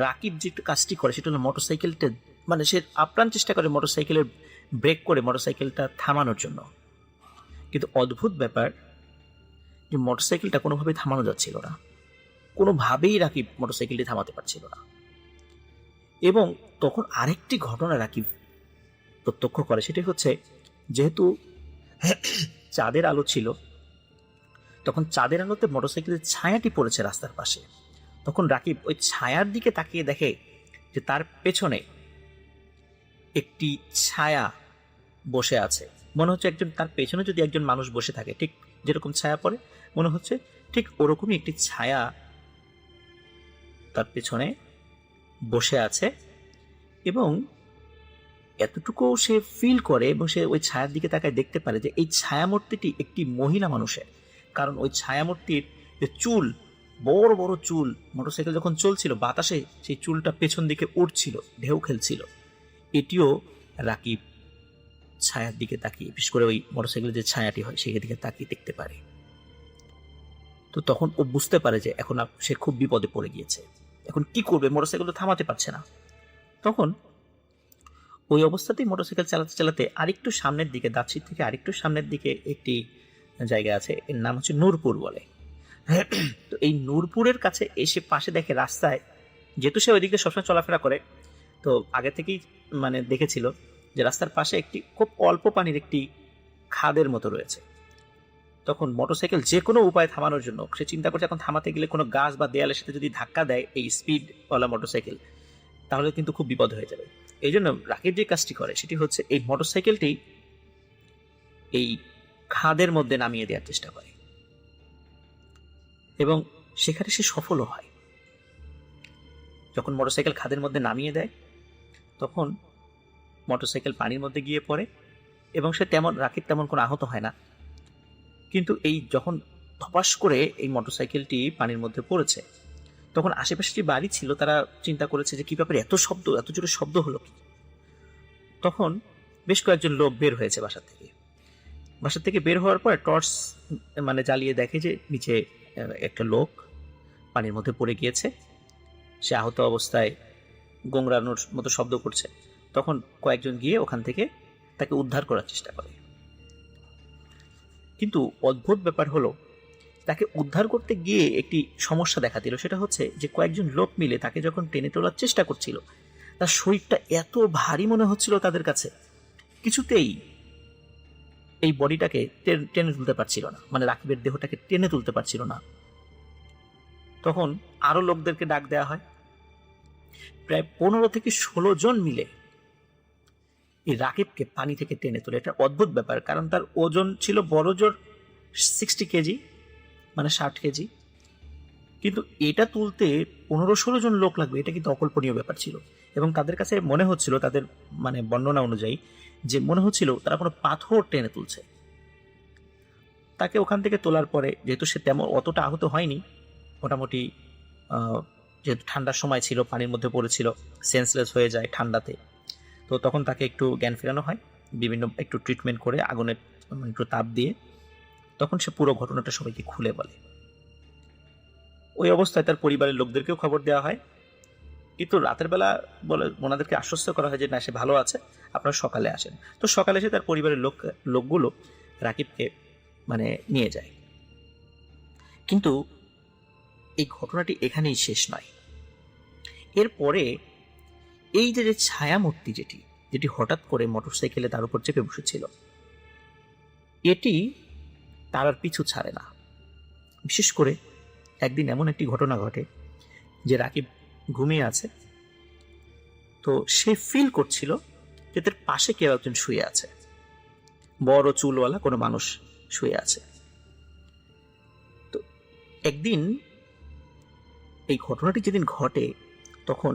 রাকিব যে কাজটি করে সেটা হলো মোটরসাইকেলটা মানে সে আপ্রাণ চেষ্টা করে মোটরসাইকেলের ব্রেক করে মোটরসাইকেলটা থামানোর জন্য, কিন্তু অদ্ভুত ব্যাপার যে মোটরসাইকেলটা কোনোভাবেই থামানো যাচ্ছিল না, কোনোভাবেই রাকিব মোটরসাইকেলটি থামাতে পারছিল না। এবং তখন আরেকটি ঘটনা রাকিব প্রত্যক্ষ করে, সেটি হচ্ছে যেহেতু চাঁদের আলো ছিল, তখন চাঁদের আলোতে মোটরসাইকেলের ছায়াটি পড়েছে রাস্তার পাশে। তখন রাকিব ওই ছায়ার দিকে তাকিয়ে দেখে যে তার পেছনে একটি ছায়া বসে আছে। মনে হচ্ছে তার পেছনে যদি একজন মানুষ বসে থাকে, ঠিক যেরকম ছায়া পড়ে মনে হচ্ছে ঠিক ওরকমই একটি ছায়া তার পেছনে বসে আছে। এবং এতটুকু সে ফিল করে এবং সে ওই ছায়ার দিকে তাকায় দেখতে পারে যে এই ছায়ামূর্তিটি একটি মহিলা মানুষের, কারণ ওই ছায়ামূর্তির যে চুল, বড় বড় চুল, মোটরসাইকেল যখন চলছিল বাতাসে সেই চুলটা পেছন দিকে উঠছিল, ঢেউ খেলছিল। এটিও রাকিব ছায়ার দিকে তাকিয়ে, বিশেষ করে ওই মোটরসাইকেলের যে ছায়াটি হয় সেই দিকে তাকিয়ে দেখতে পারে। তো তখন ও বুঝতে পারে যে এখন সে খুব বিপদে পড়ে গিয়েছে, এখন কি করবে, মোটরসাইকেল তো থামাতে পারছে না। তখন ওই অবস্থাতেই মোটরসাইকেল চালাতে চালাতে আরেকটু সামনের দিকে, দাঁতশি থেকে আরেকটু সামনের দিকে একটি জায়গা আছে, এর নাম হচ্ছে নূরপুর বলে। তো এই নূরপুরের কাছে এসে পাশে দেখে রাস্তায়, যেহেতু সে ওই দিকে সবসময় চলাফেরা করে, তো আগে থেকেই মানে দেখেছিল যে রাস্তার পাশে একটি খুব অল্প পানির একটি খাদের মতো রয়েছে। তখন মোটরসাইকেল যে কোনো উপায় থামানোর জন্য সে চিন্তা করছে, এখন থামাতে গেলে কোনো গাছ বা দেয়ালের সাথে যদি ধাক্কা দেয় এই স্পিডওয়ালা মোটরসাইকেল, তাহলে কিন্তু খুব বিপদ হয়ে যাবে। এই জন্য রাকিব যে কাজটি করে সেটি হচ্ছে এই মোটরসাইকেলটি এই খাদের মধ্যে নামিয়ে দেওয়ার চেষ্টা করে, এবং সেখানে সে সফলও হয়। যখন মোটরসাইকেল খাদের মধ্যে নামিয়ে দেয় তখন মোটরসাইকেল পানির মধ্যে গিয়ে পড়ে, এবং সে রাকিব তেমন কোনো আহত হয় না। কিন্তু এই যখন ধপাস করে এই মোটরসাইকেলটি পানির মধ্যে পড়েছে, তখন আশেপাশে যে বাড়ি ছিল তারা চিন্তা করেছে যে কি ব্যাপারে এত শব্দ, এত জোরে শব্দ হলো কি। তখন বেশ কয়েকজন লোক বের হয়েছে বাসা থেকে বের হওয়ার পর টর্চ মানে জ্বালিয়ে দেখে যে নিচে একটা লোক পানির মধ্যে পড়ে গিয়েছে, সে আহত অবস্থায় গোংরানোর মতো শব্দ করছে। তখন কয়েকজন গিয়ে ওখান থেকে তাকে উদ্ধার করার চেষ্টা করে, কিন্তু অদ্ভুত ব্যাপার হলো তাকে উদ্ধার করতে গিয়ে একটি সমস্যা দেখা দিল। সেটা হচ্ছে যে কয়েকজন লোক মিলে তাকে যখন টেনে তোলার চেষ্টা করছিল, তার শরীরটা এত ভারী মনে হচ্ছিল তাদের কাছে, কিছুতেই এই বডিটাকে টেনে তুলতে পারছিল না, মানে রাকিবের দেহটাকে টেনে তুলতে পারছিল না। তখন আরো লোকদেরকে ডাক দেওয়া হয়, প্রায় 15 থেকে 16 জন মিলে এই রাকিবকে পানি থেকে টেনে তোলে। এটা অদ্ভুত ব্যাপার, কারণ তার ওজন ছিল বড় জোর 60 কেজি, মানে 60 কেজি, কিন্তু এটা তুলতে 15-16 জন লোক লাগবে, এটা কিন্তু অকল্পনীয় ব্যাপার ছিল। এবং তাদের কাছে মনে হচ্ছিল, তাদের মানে বর্ণনা অনুযায়ী, যে মনে হচ্ছিল তারা কোনো পাথর টেনে তুলছে। তাকে ওখান থেকে তোলার পরে, যেহেতু সে তেমন অতটা আহত হয়নি, মোটামুটি যেহেতু ঠান্ডার সময় ছিল, পানির মধ্যে পড়েছিল, সেন্সলেস হয়ে যায় ঠান্ডাতে, তো তখন তাকে একটু জ্ঞান ফেরানো হয় বিভিন্ন একটু ট্রিটমেন্ট করে, আগুনের একটু তাপ দিয়ে। তখন সে পুরো ঘটনাটা সবাইকে খুলে বলে। ওই অবস্থায় তার পরিবারের লোকদেরকেও খবর দেওয়া হয়, কিন্তু রাতের বেলা বলে ওনাদেরকে আশ্বস্ত করা হয় যে না, সে ভালো আছে, আপনারা সকালে আসেন। তো সকালে এসে তার পরিবারের লোকগুলো রাকিবকে মানে নিয়ে যায়। কিন্তু এই ঘটনাটি এখানেই শেষ নয়। এরপরে এই যে ছায়ামূর্তি যেটি হঠাৎ করে মোটরসাইকেলে তার উপর চেপে বসেছিল, এটি তার আর পিছু ছাড়ে না। বিশেষ করে একদিন এমন একটি ঘটনা ঘটে যে রাকিব ঘুমিয়ে আছে, তো সে ফিল করছিল যে তার পাশে কেউ একজন শুয়ে আছে, বড় চুলওয়ালা কোনো মানুষ শুয়ে আছে। তো একদিন এই ঘটনাটি যেদিন ঘটে, তখন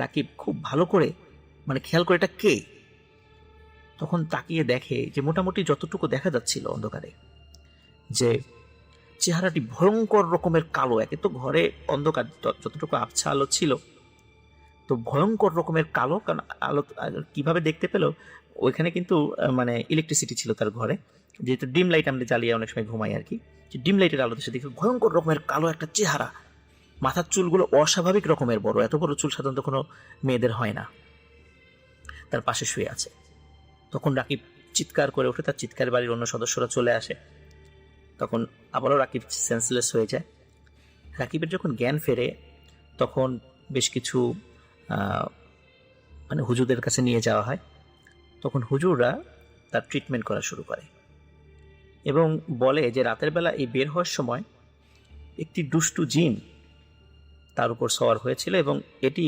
রাকিব খুব ভালো করে খেয়াল করে এটা কে, তখন তাকিয়ে দেখে যে মোটামুটি যতটুকু দেখা যাচ্ছিল অন্ধকারে, যে চেহারাটি ভয়ঙ্কর রকমের কালো। একে তো ঘরে অন্ধকার, যতটুকু আবছা আলো ছিল, তো ভয়ঙ্কর রকমের কালো। কারণ আলো কিভাবে দেখতে পেল, ওইখানে কিন্তু ইলেকট্রিসিটি ছিল তার ঘরে, যেহেতু ডিম লাইট আমরা জ্বালিয়ে অনেক সময় ঘুমাই আর কি, যে ডিম লাইটের আলোতে সে দেখে ভয়ঙ্কর রকমের কালো একটা চেহারা, মাথার চুলগুলো অস্বাভাবিক রকমের বড়, এত বড় চুল সাধারণত কোনো মেয়েদের হয় না, তার পাশে শুয়ে আছে। তখন রাকিব চিৎকার করে ওঠে, তার চিৎকার বাড়ির অন্য সদস্যরা চলে আসে। তখন আবারও রাকিব সেন্সলেস হয়ে যায়। রাকিবের যখন জ্ঞান ফেরে, তখন বেশ কিছু হুজুরদের কাছে নিয়ে যাওয়া হয়। তখন হুজুররা তার ট্রিটমেন্ট করা শুরু করে এবং বলে যে রাতের বেলা এই বের হওয়ার সময় একটি দুষ্টু জিন তার উপর সওয়ার হয়েছিল এবং এটি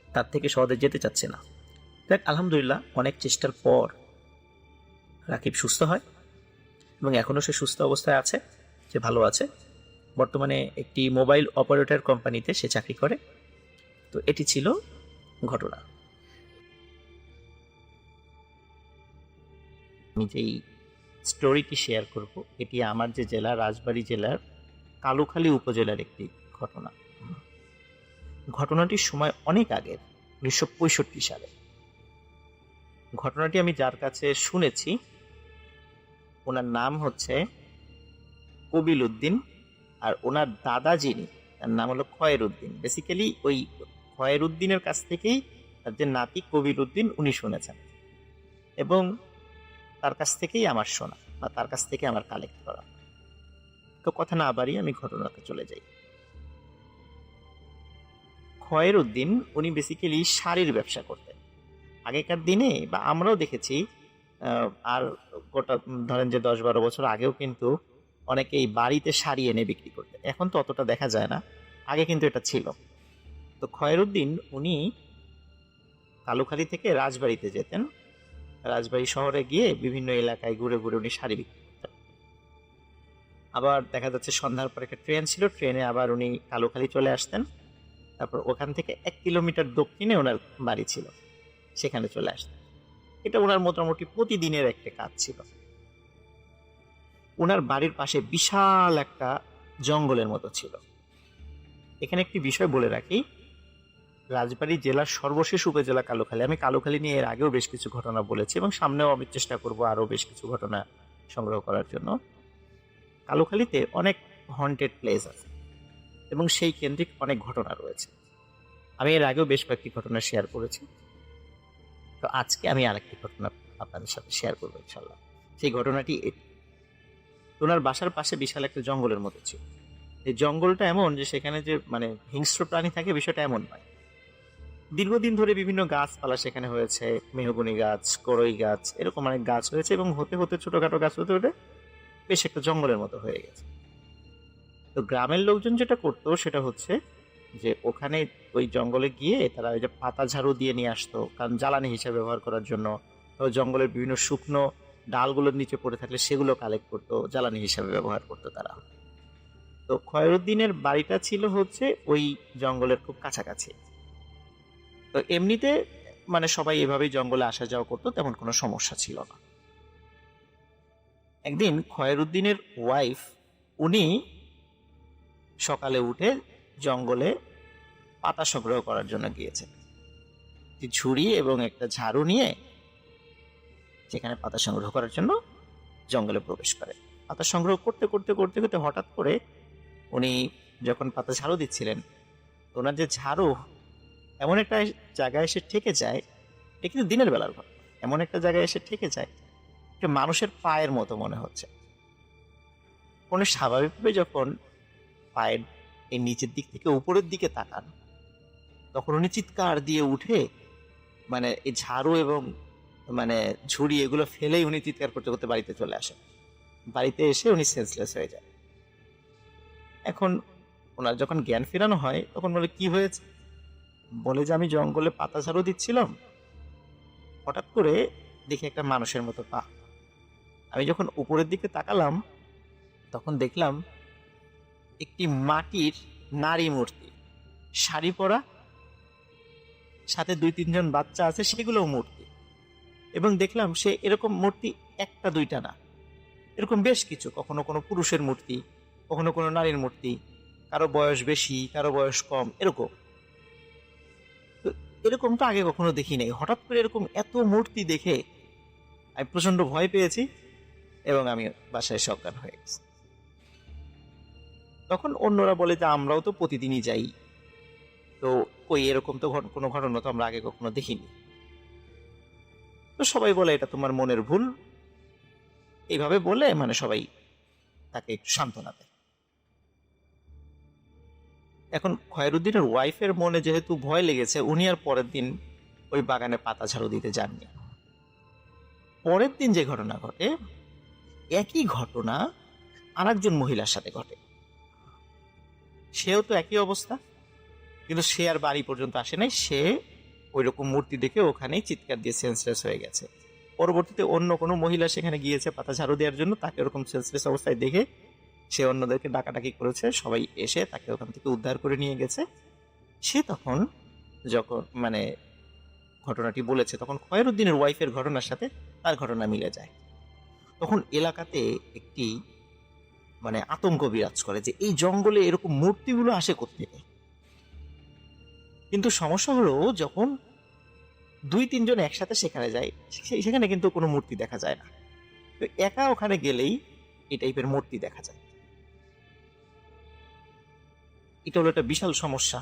তার থেকে সহজে যেতে চাচ্ছে না। দেখ, আলহামদুলিল্লাহ, অনেক চেষ্টার পর রাকিব সুস্থ হয় এবং এখনও সে সুস্থ অবস্থায় আছে, সে ভালো আছে। বর্তমানে একটি মোবাইল অপারেটর কোম্পানিতে সে চাকরি করে। তো এটি ছিল ঘটনা। আমি যেই স্টোরিটি শেয়ার করব, এটি আমার যে জেলা, রাজবাড়ী জেলার কালুখালী উপজেলার একটি ঘটনা। ঘটনাটির সময় অনেক আগের, 1965 সালে। ঘটনাটি আমি যার কাছে শুনেছি, ওনার নাম হচ্ছে কবিল উদ্দিন, আর ওনার দাদা যিনি, তার নাম হলো খয়ের উদ্দিন। বেসিক্যালি ওই খয়ের উদ্দিনের কাছ থেকেই তার যে নাতি কবিল উদ্দিন, উনি শুনেছেন এবং তার কাছ থেকেই আমার শোনা বা তার কাছ থেকে আমার কালেক্ট করা। তো কথা না বাড়িয়ে আমি ঘটনাতে চলে যাই। খয়ের উদ্দিন উনি বেসিক্যালি শাড়ির ব্যবসা করতেন আগেকার দিনে, বা আমরাও দেখেছি। আর গোটা ধরেন যে 10-12 বছর আগেও কিন্তু অনেকেই বাড়িতে শাড়ি এনে বিক্রি করতেন। এখন তো অতটা দেখা যায় না, আগে কিন্তু এটা ছিল। তো খয়ের উদ্দিন উনি কালুখালী থেকে রাজবাড়িতে যেতেন, রাজবাড়ী শহরে গিয়ে বিভিন্ন এলাকায় ঘুরে ঘুরে উনি শাড়ি বিক্রি করতেন। আবার দেখা যাচ্ছে সন্ধ্যার পর একটা ট্রেন ছিল, ট্রেনে আবার উনি কালুখালী চলে আসতেন। তারপর ওখান থেকে 1 কিলোমিটার দক্ষিণে ওনার বাড়ি ছিল, সেখানে চলে আসতেন। এটা ওনার মোটামুটি প্রতিদিনের একটা কাজ ছিল। ওনার বাড়ির পাশে বিশাল একটা জঙ্গলের মতো ছিল। এখানে একটি বিষয় বলে রাখি, রাজবাড়ী জেলার সর্বশেষ উপজেলা কালুখালী। আমি কালুখালী নিয়ে এর আগেও বেশ কিছু ঘটনা বলেছি এবং সামনেও আমি চেষ্টা করব আরও বেশ কিছু ঘটনা সংগ্রহ করার জন্য। কালুখালীতে অনেক হন্টেড প্লেস আছে এবং সেই কেন্দ্রিক অনেক ঘটনা রয়েছে। আমি এর আগেও বেশ কয়েকটি ঘটনা শেয়ার করেছি। তো আজকে আমি আরেকটি ঘটনা আপনাদের সাথে শেয়ার করবো ইনশাল্লাহ। সেই ঘটনাটি এটি, ওনার বাসার পাশে বিশাল একটা জঙ্গলের মতো ছিল। এই জঙ্গলটা এমন যে সেখানে যে হিংস্র প্রাণী থাকে বিষয়টা এমন নয়। দীর্ঘদিন ধরে বিভিন্ন গাছপালা সেখানে হয়েছে, মেহগনি গাছ, করই গাছ, এরকম অনেক গাছ হয়েছে এবং হতে হতে ছোটখাটো গাছ হতে হতে বেশ একটা জঙ্গলের মতো হয়ে গেছে। তো গ্রামের লোকজন যেটা করতো সেটা হচ্ছে যে ওখানে ওই জঙ্গলে গিয়ে তারা ওই যে পাতা ঝাড়ু দিয়ে নিয়ে আসতো, কারণ জ্বালানি হিসেবে ব্যবহার করার জন্য। জঙ্গলের বিভিন্ন শুকনো ডালগুলোর নিচে পড়ে থাকলে সেগুলো কালেক্ট করতো, জ্বালানি হিসেবে ব্যবহার করতো তারা। তো খয়রুদ্দিনের বাড়িটা ছিল হচ্ছে ওই জঙ্গলের খুব কাছাকাছি। তো এমনিতে মানে সবাই এভাবেই জঙ্গলে আসা যাওয়া করতো, তেমন কোনো সমস্যা ছিল না। একদিন খয়রুদ্দিনের ওয়াইফ, উনি সকালে উঠে জঙ্গলে পাতা সংগ্রহ করার জন্য গিয়েছে। ঝুড়ি এবং একটা ঝাড়ু নিয়ে সেখানে পাতা সংগ্রহ করার জন্য জঙ্গলে প্রবেশ করে। পাতা সংগ্রহ করতে করতে করতে করতে হঠাৎ করে উনি যখন পাতা ঝাড়ু দিচ্ছিলেন, ওনার যে ঝাড়ু এমন একটা জায়গায় এসে ঠেকে যায়, এটা কিন্তু দিনের বেলার ঘটনা, এমন একটা জায়গায় এসে ঠেকে যায় যে মানুষের পায়ের মতো মনে হচ্ছে। উনি স্বাভাবিকভাবে যখন পায়ের এই নিচের দিক থেকে উপরের দিকে তাকান, তখন উনি চিৎকার দিয়ে উঠে মানে এই ঝাড়ু এবং মানে ঝুড়ি এগুলো ফেলেই উনি চিৎকার করতে করতে বাড়িতে চলে আসেন। বাড়িতে এসে উনি সেন্সলেস হয়ে যায়। এখন ওনার যখন জ্ঞান ফেরানো হয়, তখন বলে কি হয়েছে, বলে যে আমি জঙ্গলে পাতা ঝাড়ু দিচ্ছিলাম, হঠাৎ করে দেখি একটা মানুষের মতো পা। আমি যখন উপরের দিকে তাকালাম, তখন দেখলাম একটি মাটির নারী মূর্তি, শাড়ি পরা, সাথে 2-3 জন বাচ্চা আছে, সেগুলোও মূর্তি। এবং দেখলাম সে এরকম মূর্তি একটা দুইটা না, এরকম বেশ কিছু, কখনো কোনো পুরুষের মূর্তি, কখনো কোনো নারীর মূর্তি, কারো বয়স বেশি কারো বয়স কম, এরকম। তো এরকম তো আগে কখনো দেখি নাই। হঠাৎ করে এরকম এত মূর্তি দেখে আমি প্রচন্ড ভয় পেয়েছি এবং আমি বাসায় অজ্ঞান হয়ে গেছি। তখন অন্যরা বলে যে আমরাও তো প্রতিদিনই যাই, তো কই এরকম তো কোনো ঘটনা তো আমরা আগে কখনো দেখিনি। তো সবাই বলে এটা তোমার মনের ভুল, এইভাবে বলে মানে সবাই তাকে একটু সান্ত্বনা দেয়। এখন খয়রুদ্দিনের ওয়াইফের মনে যেহেতু ভয় লেগেছে, উনি আর পরের দিন ওই বাগানে পাতা ঝাড়ু দিতে যাননি। পরের দিন যে ঘটনা ঘটে, একই ঘটনা আরেকজন মহিলার সাথে ঘটে। সেও তো একই অবস্থা, কিন্তু সে আর বাড়ি পর্যন্ত আসে নাই। সে ওই রকম মূর্তি দেখে ওখানেই চিৎকার দিয়ে সেন্সলেস হয়ে গেছে। পরবর্তীতে অন্য কোনো মহিলা সেখানে গিয়েছে পাতা ঝাড়ু দেওয়ার জন্য, তাকে ওরকম সেন্সলেস অবস্থায় দেখে সে অন্যদেরকে ডাকাডাকি করেছে, সবাই এসে তাকে ওখান থেকে উদ্ধার করে নিয়ে গেছে। সে তখন যখন মানে ঘটনাটি বলেছে, তখন খয়রুদ্দিনের ওয়াইফের ঘটনার সাথে তার ঘটনা মিলে যায়। তখন এলাকাতে একটি মানে আতঙ্ক বিরাজ করে যে এই জঙ্গলে এরকম মূর্তিগুলো আসে কোত্থেকে। কিন্তু সমস্যা হলো, যখন 2-3 জন একসাথে সেখানে যায়, সেখানে কিন্তু কোনো মূর্তি দেখা যায় না। তো একা ওখানে গেলেই এই টাইপের মূর্তি দেখা যায়। এটা হলো একটা বিশাল সমস্যা।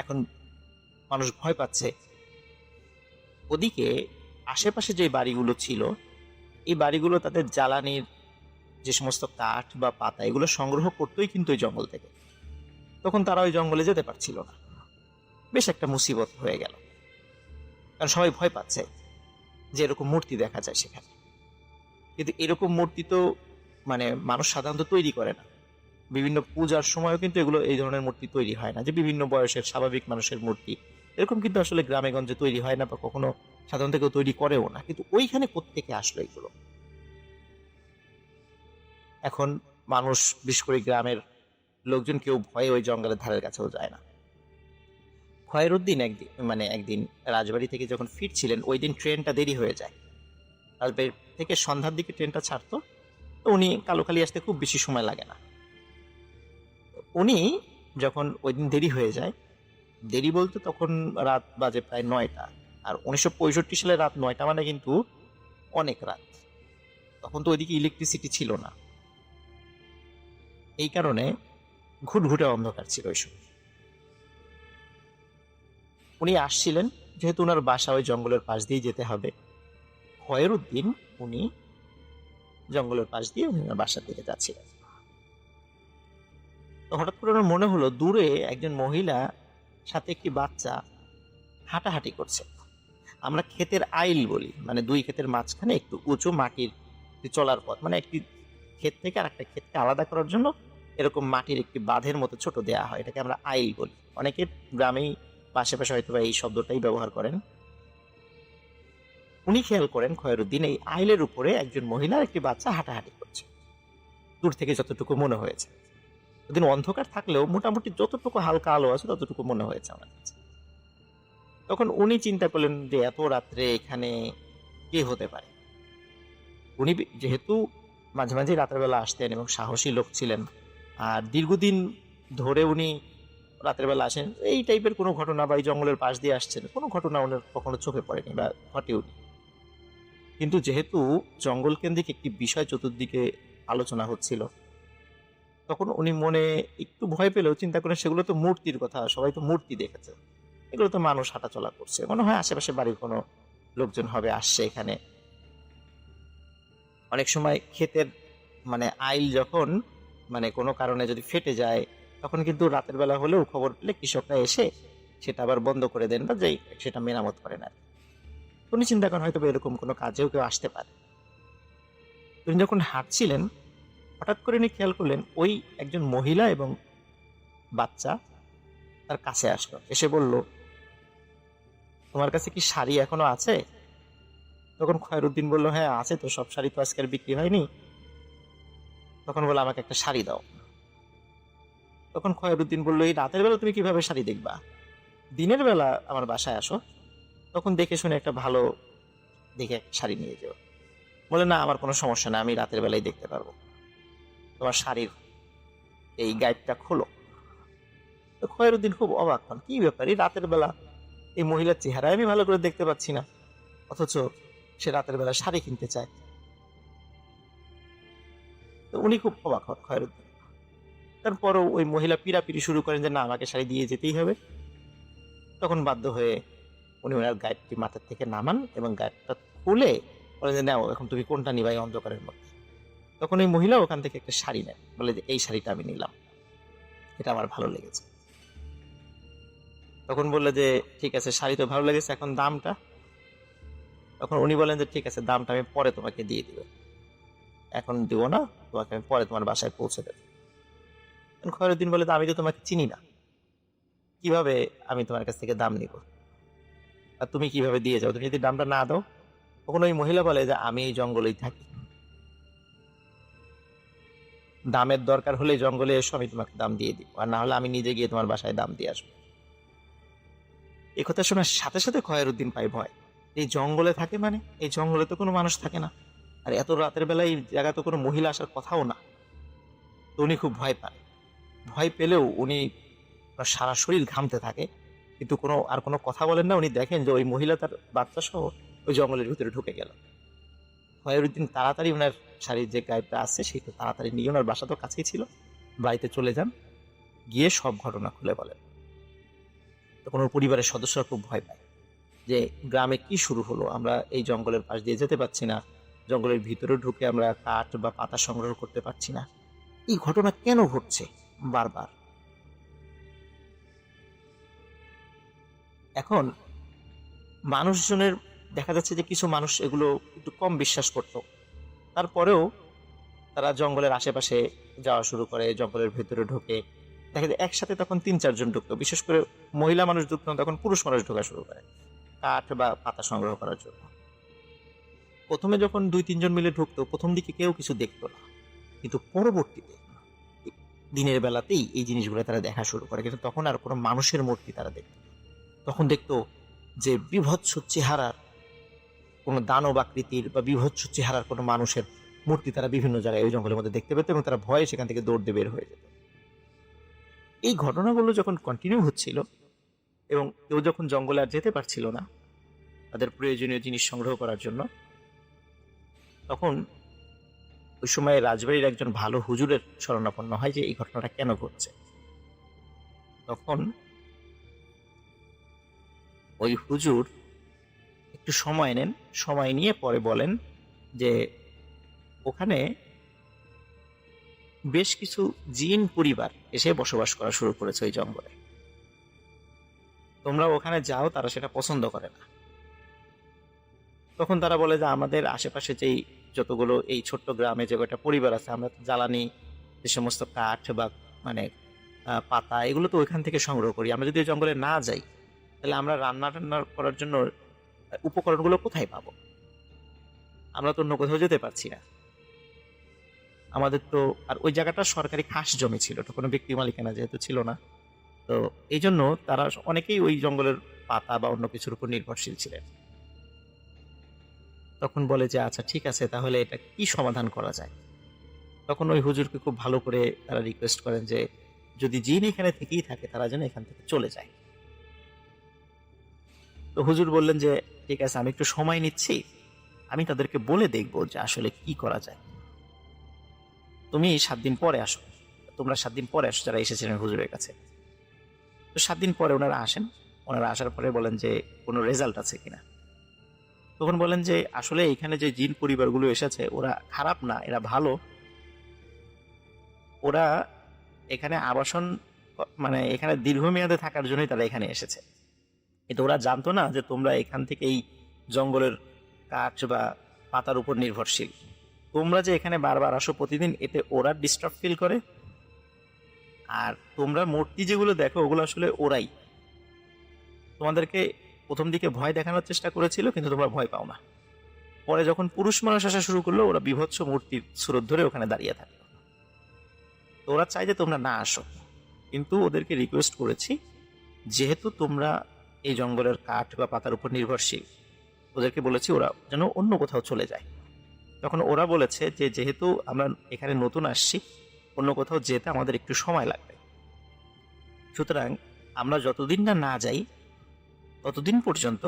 এখন মানুষ ভয় পাচ্ছে। ওদিকে আশেপাশে যে বাড়িগুলো ছিল, এই বাড়িগুলো তাদের জ্বালানির যে সমস্ত কাঠ বা পাতা এগুলো সংগ্রহ করতেই কিন্তু ওই জঙ্গল থেকে। তখন তারা ওই জঙ্গলে যেতে পারছিল না। বেশ একটা মুসিবত হয়ে গেল, কারণ সবাই ভয় পাচ্ছে যে এরকম মূর্তি দেখা যায় সেখানে। কিন্তু এরকম মূর্তি তো মানে মানুষ সাধারণত তৈরি করে না। বিভিন্ন পূজার সময়ও কিন্তু এগুলো এই ধরনের মূর্তি তৈরি হয় না, যে বিভিন্ন বয়সের স্বাভাবিক মানুষের মূর্তি এরকম কিন্তু আসলে গ্রামে গঞ্জে তৈরি হয় না, বা কখনো সাধারণত কেউ তৈরি করেও না। কিন্তু ওইখানে কোত্থেকে আসলো এগুলো? এখন মানুষ, বিশেষ করে গ্রামের লোকজন, কেউ ভয়ে ওই জঙ্গলের ধারের কাছেও যায় না। খয়রুদ্দিন একদিন রাজবাড়ি থেকে যখন ফিরছিলেন, ওই দিন ট্রেনটা দেরি হয়ে যায়। রাজবাড়ি থেকে সন্ধ্যার দিকে ট্রেনটা ছাড়তো, তো উনি কালুখালী আসতে খুব বেশি সময় লাগে না। উনি যখন ওই দিন দেরি হয়ে যায়, দেরি বলতে তখন রাত বাজে প্রায় 9টা। আর 1965 সালে রাত 9টা মানে কিন্তু অনেক রাত। তখন তো ওইদিকে ইলেকট্রিসিটি ছিল না, এই কারণে ঘুটঘুটে অন্ধকার ছিল ওই সময়। উনি আসছিলেন, যেহেতু ওনার বাসা ওই জঙ্গলের পাশ দিয়ে যেতে হবে, খয়রুদ্দিন উনি জঙ্গলের পাশ দিয়ে ওনার বাসার দিকে যাচ্ছিলেন। তো হঠাৎ করে ওনার মনে হলো দূরে একজন মহিলা সাথে একটি বাচ্চা হাঁটাহাঁটি করছে। আমরা ক্ষেতের আইল বলি, মানে দুই ক্ষেতের মাঝখানে একটু উঁচু মাটির চলার পথ, মানে একটি ক্ষেত থেকে আর একটা ক্ষেতকে আলাদা করার জন্য এরকম মাটির একটি বাঁধের মতো ছোট দেয়া হয়, এটাকে আমরা আইল বলি। অনেকের গ্রামেই পাশাপাশি হয়তো বা এই শব্দটাই ব্যবহার করেন। উনি খেয়াল করেন খয়রুদ্দিন এই আইলের উপরে একজন মহিলা একটি বাচ্চা হাঁটাহাঁটি করছে, দূর থেকে যতটুকু মনে হয়েছে। ওদিন অন্ধকার থাকলেও মোটামুটি যতটুকু হালকা আলো আছে ততটুকু মনে হয়েছে আমার কাছে। তখন উনি চিন্তা করলেন যে এত রাত্রে এখানে কে হতে পারে। উনি যেহেতু মাঝে মাঝে রাতের বেলা আসতেন এবং সাহসী লোক ছিলেন, আর দীর্ঘদিন ধরে উনি রাতের বেলা আসেন, এই টাইপের কোনো ঘটনা বা এই জঙ্গলের পাশ দিয়ে আসছেন কোনো ঘটনা ওনার কখনো চোখে পড়েনি বা ঘটেওনি। কিন্তু যেহেতু জঙ্গল কেন্দ্রিক একটি বিষয় চতুর্দিকে আলোচনা হচ্ছিল, তখন উনি মনে একটু ভয় পেলেও চিন্তা করেন সেগুলো তো মূর্তির কথা, সবাই তো মূর্তি দেখেছে, এগুলো তো মানুষ হাঁটাচলা করছে, মনে হয় আশেপাশে বাড়ির কোনো লোকজন হবে আসছে এখানে। অনেক সময় ক্ষেতের আইল যখন কোনো কারণে যদি ফেটে যায়, তখন কিন্তু রাতের বেলা হলেও খবর পেলে কৃষকরা এসে সেটা আবার বন্ধ করে দেন বা যেই সেটা মেরামত করেন আর কি। উনি চিন্তা করেন হয়তো বা এরকম কোনো কাজেও কেউ আসতে পারে। তিনি যখন হাঁটছিলেন, হঠাৎ করে উনি খেয়াল করলেন ওই একজন মহিলা এবং বাচ্চা তার কাছে আসলো, এসে বলল, তোমার কাছে কি শাড়ি এখনো আছে? তখন খয়রুদ্দিন বলল, হ্যাঁ আছে তো, সব শাড়ি তো আজকে আর বিক্রি হয়নি। তখন বলল, আমাকে একটা শাড়ি দাও। তখন খয়রুদ্দিন বলল, এই রাতের বেলা তুমি কিভাবে শাড়ি দেখবা? দিনের বেলা আমার বাসায় আসো, তখন দেখে শুনে একটা ভালো দেখে একটা শাড়ি নিয়ে যাও। বলে, না আমার কোনো সমস্যা না, আমি রাতের বেলায় দেখতে পারবো, তোমার শাড়ির এই গাইডটা খোলো। তো খয়রুদ্দিন খুব অবাক হন, কি ব্যাপার, এই রাতের বেলা এই মহিলার চেহারায় আমি ভালো করে দেখতে পাচ্ছি না, অথচ সে রাতের বেলা শাড়ি কিনতে চায়। তো উনি খুব অবাক হন খয়রুদ্দিন। তারপরও ওই মহিলা পিড়াপিড়ি শুরু করেন যে না আমাকে শাড়ি দিয়ে যেতেই হবে। তখন বাধ্য হয়ে উনি ওনার গাইডটি মাথার থেকে নামান এবং গাইডটা খুলে বলেন যে, নাও এখন তুমি কোনটা নিবা এই অন্ধকারের মধ্যে। তখন ওই মহিলা ওখান থেকে একটা শাড়ি নেন, বলে যে এই শাড়িটা আমি নিলাম, এটা আমার ভালো লেগেছে। তখন বললে যে ঠিক আছে, শাড়ি তো ভালো লেগেছে, এখন দামটা? তখন উনি বলেন যে ঠিক আছে, দামটা আমি পরে তোমাকে দিয়ে দিব, এখন দিব না, তোমাকে আমি পরে তোমার বাসায় পৌঁছে দেবো। খয়রুদ্দিন বলে, আমি তো তোমাকে চিনি না, কিভাবে আমি তোমার কাছ থেকে দাম নিব, আর তুমি কিভাবে দিয়ে যাও, তুমি যদি দামটা না দাও? তখন ওই মহিলা বলে যে আমি এই জঙ্গলেই থাকি, দামের দরকার হলে জঙ্গলে এসো, আমি তোমাকে দাম দিয়ে দিব, আর না হলে আমি নিজে গিয়ে তোমার বাসায় দাম দিয়ে আসবো। এই কথা শোনার সাথে সাথে খয়রুদ্দিন পায় ভয়। এই জঙ্গলে থাকে এই জঙ্গলে তো কোনো মানুষ থাকে না, আর এত রাতের বেলায় এই জায়গা তো কোনো মহিলা আসার কথাও না। তো উনি খুব ভয় পান। ভয় পেলেও উনি সারা শরীর ঘামতে থাকে, কিন্তু কোনো কথা বলেন না। উনি দেখেন যে ওই মহিলা তার বাচ্চা সহ ওই জঙ্গলের ভিতরে ঢুকে গেল। খয়রুদ্দিন তাড়াতাড়ি ওনার শাড়ির যে গাইডটা আছে সেটা তাড়াতাড়ি নিয়ে, ওনার বাসা তো কাছেই ছিল, বাড়িতে চলে যান, গিয়ে সব ঘটনা খুলে বলেন। তখন ওর পরিবারের সদস্যরা খুব ভয় পায় যে গ্রামে কি শুরু হলো, আমরা এই জঙ্গলের পাশ দিয়ে যেতে পারছি না, জঙ্গলের ভিতরে ঢুকে আমরা কাঠ বা পাতা সংগ্রহ করতে পারছি না, এই ঘটনা কেন ঘটছে বারবার? এখন মানুষজনের দেখা যাচ্ছে যে কিছু মানুষ এগুলো একটু কম বিশ্বাস করত, তারপরেও তারা জঙ্গলের আশেপাশে যাওয়া শুরু করে, জঙ্গলের ভেতরে ঢোকে। দেখা যায় একসাথে তখন 3-4 জন ঢুকতো, বিশেষ করে মহিলা মানুষ ঢুকতো না, তখন পুরুষ মানুষ ঢোকা শুরু করে কাঠ বা পাতা সংগ্রহ করার জন্য। প্রথমে যখন 2-3 জন মিলে ঢুকতো, প্রথম দিকে কেউ কিছু দেখতো না, কিন্তু পরবর্তীতে দিনের বেলাতেই এই জিনিসগুলো তারা দেখা শুরু করে, কিন্তু তখন আর কোনো মানুষের মূর্তি তারা দেখতো না। তখন দেখতো যে বিভৎস চেহারার কোনো দানব আকৃতির বা বিভৎস চেহারার কোনো মানুষের মূর্তি তারা বিভিন্ন জায়গায় ওই জঙ্গলের মধ্যে দেখতে পেত, এবং তারা ভয়ে সেখান থেকে দৌড় দিয়ে বের হয়ে যেত। এই ঘটনাগুলো যখন কন্টিনিউ হচ্ছিল এবং কেউ যখন জঙ্গলে আর যেতে পারছিল না তাদের প্রয়োজনীয় জিনিস সংগ্রহ করার জন্য, তখন ওই সময় রাজবাড়ির একজন ভালো হুজুরের শরণাপন্ন হয় যে এই ঘটনাটা কেন ঘটছে। তখন ওই হুজুর একটু সময় নেন, সময় নিয়ে পরে বলেন যে ওখানে বেশ কিছু জিন পরিবার এসে বসবাস করা শুরু করেছে ওই জঙ্গলে, তোমরা ওখানে যাও, তারা সেটা পছন্দ করে না। তখন তারা বলে যে আমাদের আশেপাশে যেই যতগুলো এই ছোট্ট গ্রামে যে কয়টা পরিবার আছে, আমরা জ্বালানি যে সমস্ত কাঠ বা পাতা, এগুলো তো ওইখান থেকে সংগ্রহ করি, আমরা যদি ওই জঙ্গলে না যাই তাহলে আমরা রান্না টান্না করার জন্য উপকরণগুলো কোথায় পাবো? আমরা তো অন্য কোথাও যেতে পারছি না, আমাদের তো আর ওই জায়গাটা সরকারি খাস জমি ছিল, তো কোনো ব্যক্তি মালিকানা যেহেতু ছিল না, তো এই জন্য তারা অনেকেই ওই জঙ্গলের পাতা বা অন্য কিছুর উপর নির্ভরশীল ছিলেন। তখন বলে যে আচ্ছা ঠিক আছে, তাহলে এটা কি সমাধান করা যায়। তখন ওই হুজুরকে খুব ভালো করে তারা রিকোয়েস্ট করেন যে যদি জিন এখানে থেকেই থাকে তারা যেন এখান থেকে চলে যায়। তো হুজুর বললেন যে ঠিক আছে, আমি একটু সময় নিচ্ছি, আমি তাদেরকে বলে দেখবো যে আসলে কি করা যায়। তুমি 7 দিন পরে আসো, তোমরা 7 দিন পরে আসো যারা এসেছিলেন হুজুরের কাছে। তো 7 দিন পরে ওনারা আসেন। ওনারা আসার পরে বলেন যে কোনো রেজাল্ট আছে কিনা। তখন বলেন যে আসলে এখানে যে জিন পরিবারগুলো এসেছে ওরা খারাপ না, এরা ভালো। ওরা এখানে আবাসন মানে এখানে দীর্ঘমেয়াদে থাকার জন্যই তারা এখানে এসেছে। কিন্তু ওরা জানতো না যে তোমরা এখান থেকে এই জঙ্গলের কাঠ বা পাতার উপর নির্ভরশীল। তোমরা যে এখানে বারবার আসো প্রতিদিন, এতে ওরা ডিস্টার্ব ফিল করে। আর তোমরা মূর্তি যেগুলো দেখো ওগুলো আসলে ওরাই তোমাদেরকে প্রথম দিকে ভয় দেখানোর চেষ্টা করেছিল, কিন্তু তোমরা ভয় পাও না। পরে যখন পুরুষ মানুষ আসা শুরু করলো, ওরা বিভৎস মূর্তির স্রোত ধরে ওখানে দাঁড়িয়ে থাকে। তো ওরা চাই যে তোমরা না আসো, কিন্তু ওদেরকে রিকোয়েস্ট করেছি যেহেতু তোমরা এই জঙ্গলের কাঠ বা পাতার উপর নির্ভরশীল, ওদেরকে বলেছি ওরা যেন অন্য কোথাও চলে যায়। তখন ওরা বলেছে যে যেহেতু আমরা এখানে নতুন আসছি, অন্য কোথাও যেতে আমাদের একটু সময় লাগবে, সুতরাং আমরা যতদিন না যাই ততদিন পর্যন্ত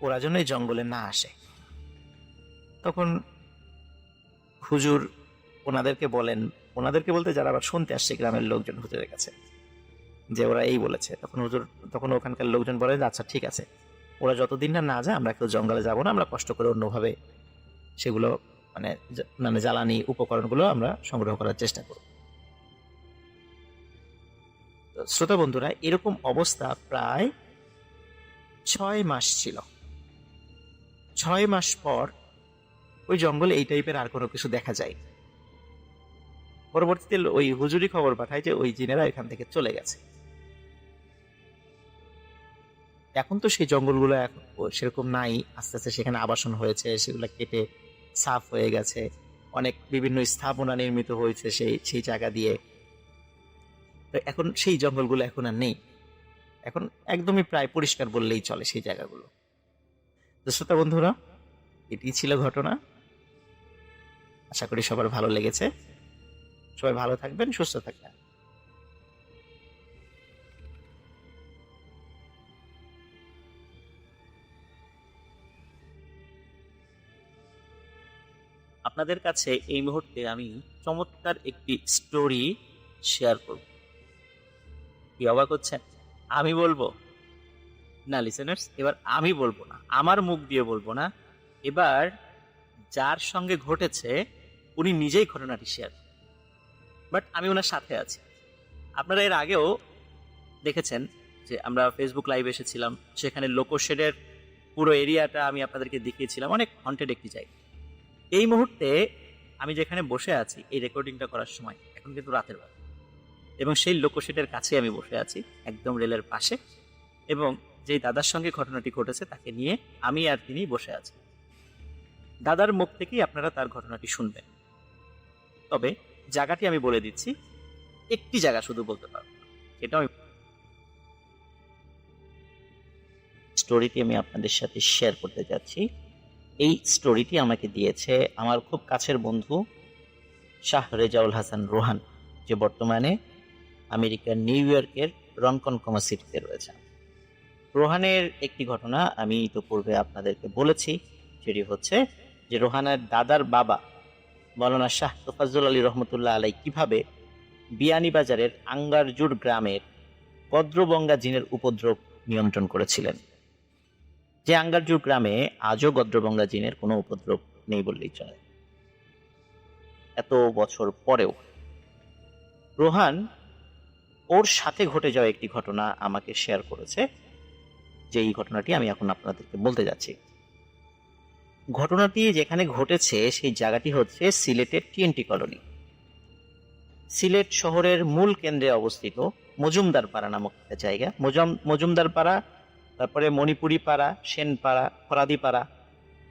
ওরা যেন এই জঙ্গলে না আসে। তখন হুজুর ওনাদেরকে বলেন, ওনাদেরকে বলতে যারা আবার শুনতে আসছে গ্রামের লোকজন হুজুরের কাছে, যে ওরা এই বলেছে। তখন হুজুর তখন ওখানকার লোকজন বলেন আচ্ছা ঠিক আছে, ওরা যতদিন না যায় আমরা কেউ জঙ্গলে যাব না, আমরা কষ্ট করে অন্যভাবে সেগুলো মানে মানে জ্বালানি উপকরণগুলো আমরা সংগ্রহ করার চেষ্টা করব। শ্রোতা বন্ধুরা, এরকম অবস্থা প্রায় 6 মাস ছিল। 6 মাস পর ওই জঙ্গলে এই টাইপের আর কোনো কিছু দেখা যায়। পরবর্তীতে ওই হুজুরি খবর পাঠায় যে ওই জিনেরা এখান থেকে চলে গেছে। এখন তো সেই জঙ্গলগুলো এখন সেরকম নাই, আস্তে আস্তে সেখানে আবাসন হয়েছে, সেগুলো কেটে সাফ হয়ে গেছে, অনেক বিভিন্ন স্থাপনা নির্মিত হয়েছে সেই জায়গা দিয়ে। তো এখন সেই জঙ্গলগুলো এখন আর নেই, এখন একদমই প্রায় পরিষ্কার বললেই চলে সেই জায়গাগুলো। তো শ্রোতা বন্ধুরা, এটি ছিল ঘটনা। আশা করি সবার ভালো লেগেছে। সবাই ভালো থাকবেন, সুস্থ থাকবেন। আপনাদের কাছে এই মুহূর্তে আমি চমৎকার একটি স্টোরি শেয়ার করব। কি অবাক হচ্ছেন? আমি বলবো না লিসেনার্স, এবার আমি বলবো না, আমার মুখ দিয়ে বলবো না, এবার যার সঙ্গে ঘটেছে উনি নিজেই ঘটনাটি শেয়ার, বাট আমি ওনার সাথে আছি। আপনারা এর আগেও দেখেছেন যে আমরা ফেসবুক লাইভ এসেছিলাম, সেখানে লোকোশেডের পুরো এরিয়াটা আমি আপনাদেরকে দেখিয়েছিলাম, অনেক হন্টেড একটি জায়গা। এই মুহূর্তে আমি যেখানে বসে আছি এই রেকর্ডিংটা করার সময় এখন কিন্তু রাতের বেলা, এবং সেই লোকোশেডের কাছে আমি বসে আছি, একদম রেলের পাশে, এবং যেই দাদার সঙ্গে ঘটনাটি ঘটেছে তাকে নিয়ে আমি আর তিনি বসে আছি। দাদার মুখ থেকেই আপনারা তার ঘটনাটি শুনবেন। তবে জায়গাটি আমি বলে দিচ্ছি, একটি জায়গা শুধু বলতে পারবো, সেটা আমি স্টোরিটি আমি আপনাদের সাথে শেয়ার করতে যাচ্ছি। এই স্টোরিটি আমাকে দিয়েছে আমার খুব কাছের বন্ধু শাহ রেজাউল হাসান রোহান, যে বর্তমানে আমেরিকার নিউ ইয়র্কের রনকনকমা সিটিতে রয়েছেন। রোহানের একটি ঘটনা আমি ইতিপূর্বে আপনাদেরকে বলেছি, সেটি হচ্ছে যে রোহানের দাদার বাবা মৌলানা শাহ তোফাজ্জল আলী রহমতুল্লাহ আলাই কিভাবে বিয়ানীবাজারের আঙ্গারজুড় গ্রামের গদ্রবঙ্গা জিনের উপদ্রব নিয়ন্ত্রণ করেছিলেন। যে আঙ্গারজুড় গ্রামে আজও গদ্রবঙ্গা জিনের কোনো উপদ্রব নেই বললেই চলে। এত বছর পরেও রোহান ওর সাথে ঘটে যাওয়া একটি ঘটনা আমাকে শেয়ার করেছে, যে এই ঘটনাটি আমি এখন আপনাদেরকে বলতে যাচ্ছি। ঘটনাটি যেখানে ঘটেছে সেই জায়গাটি হচ্ছে সিলেটের টিএনটি কলোনি। সিলেট শহরের মূল কেন্দ্রে অবস্থিত মজুমদার পাড়া নামক একটা জায়গা। মজুমদার পাড়া, তারপরে মণিপুরি পাড়া, সেনপাড়া, ফরাদি পাড়া,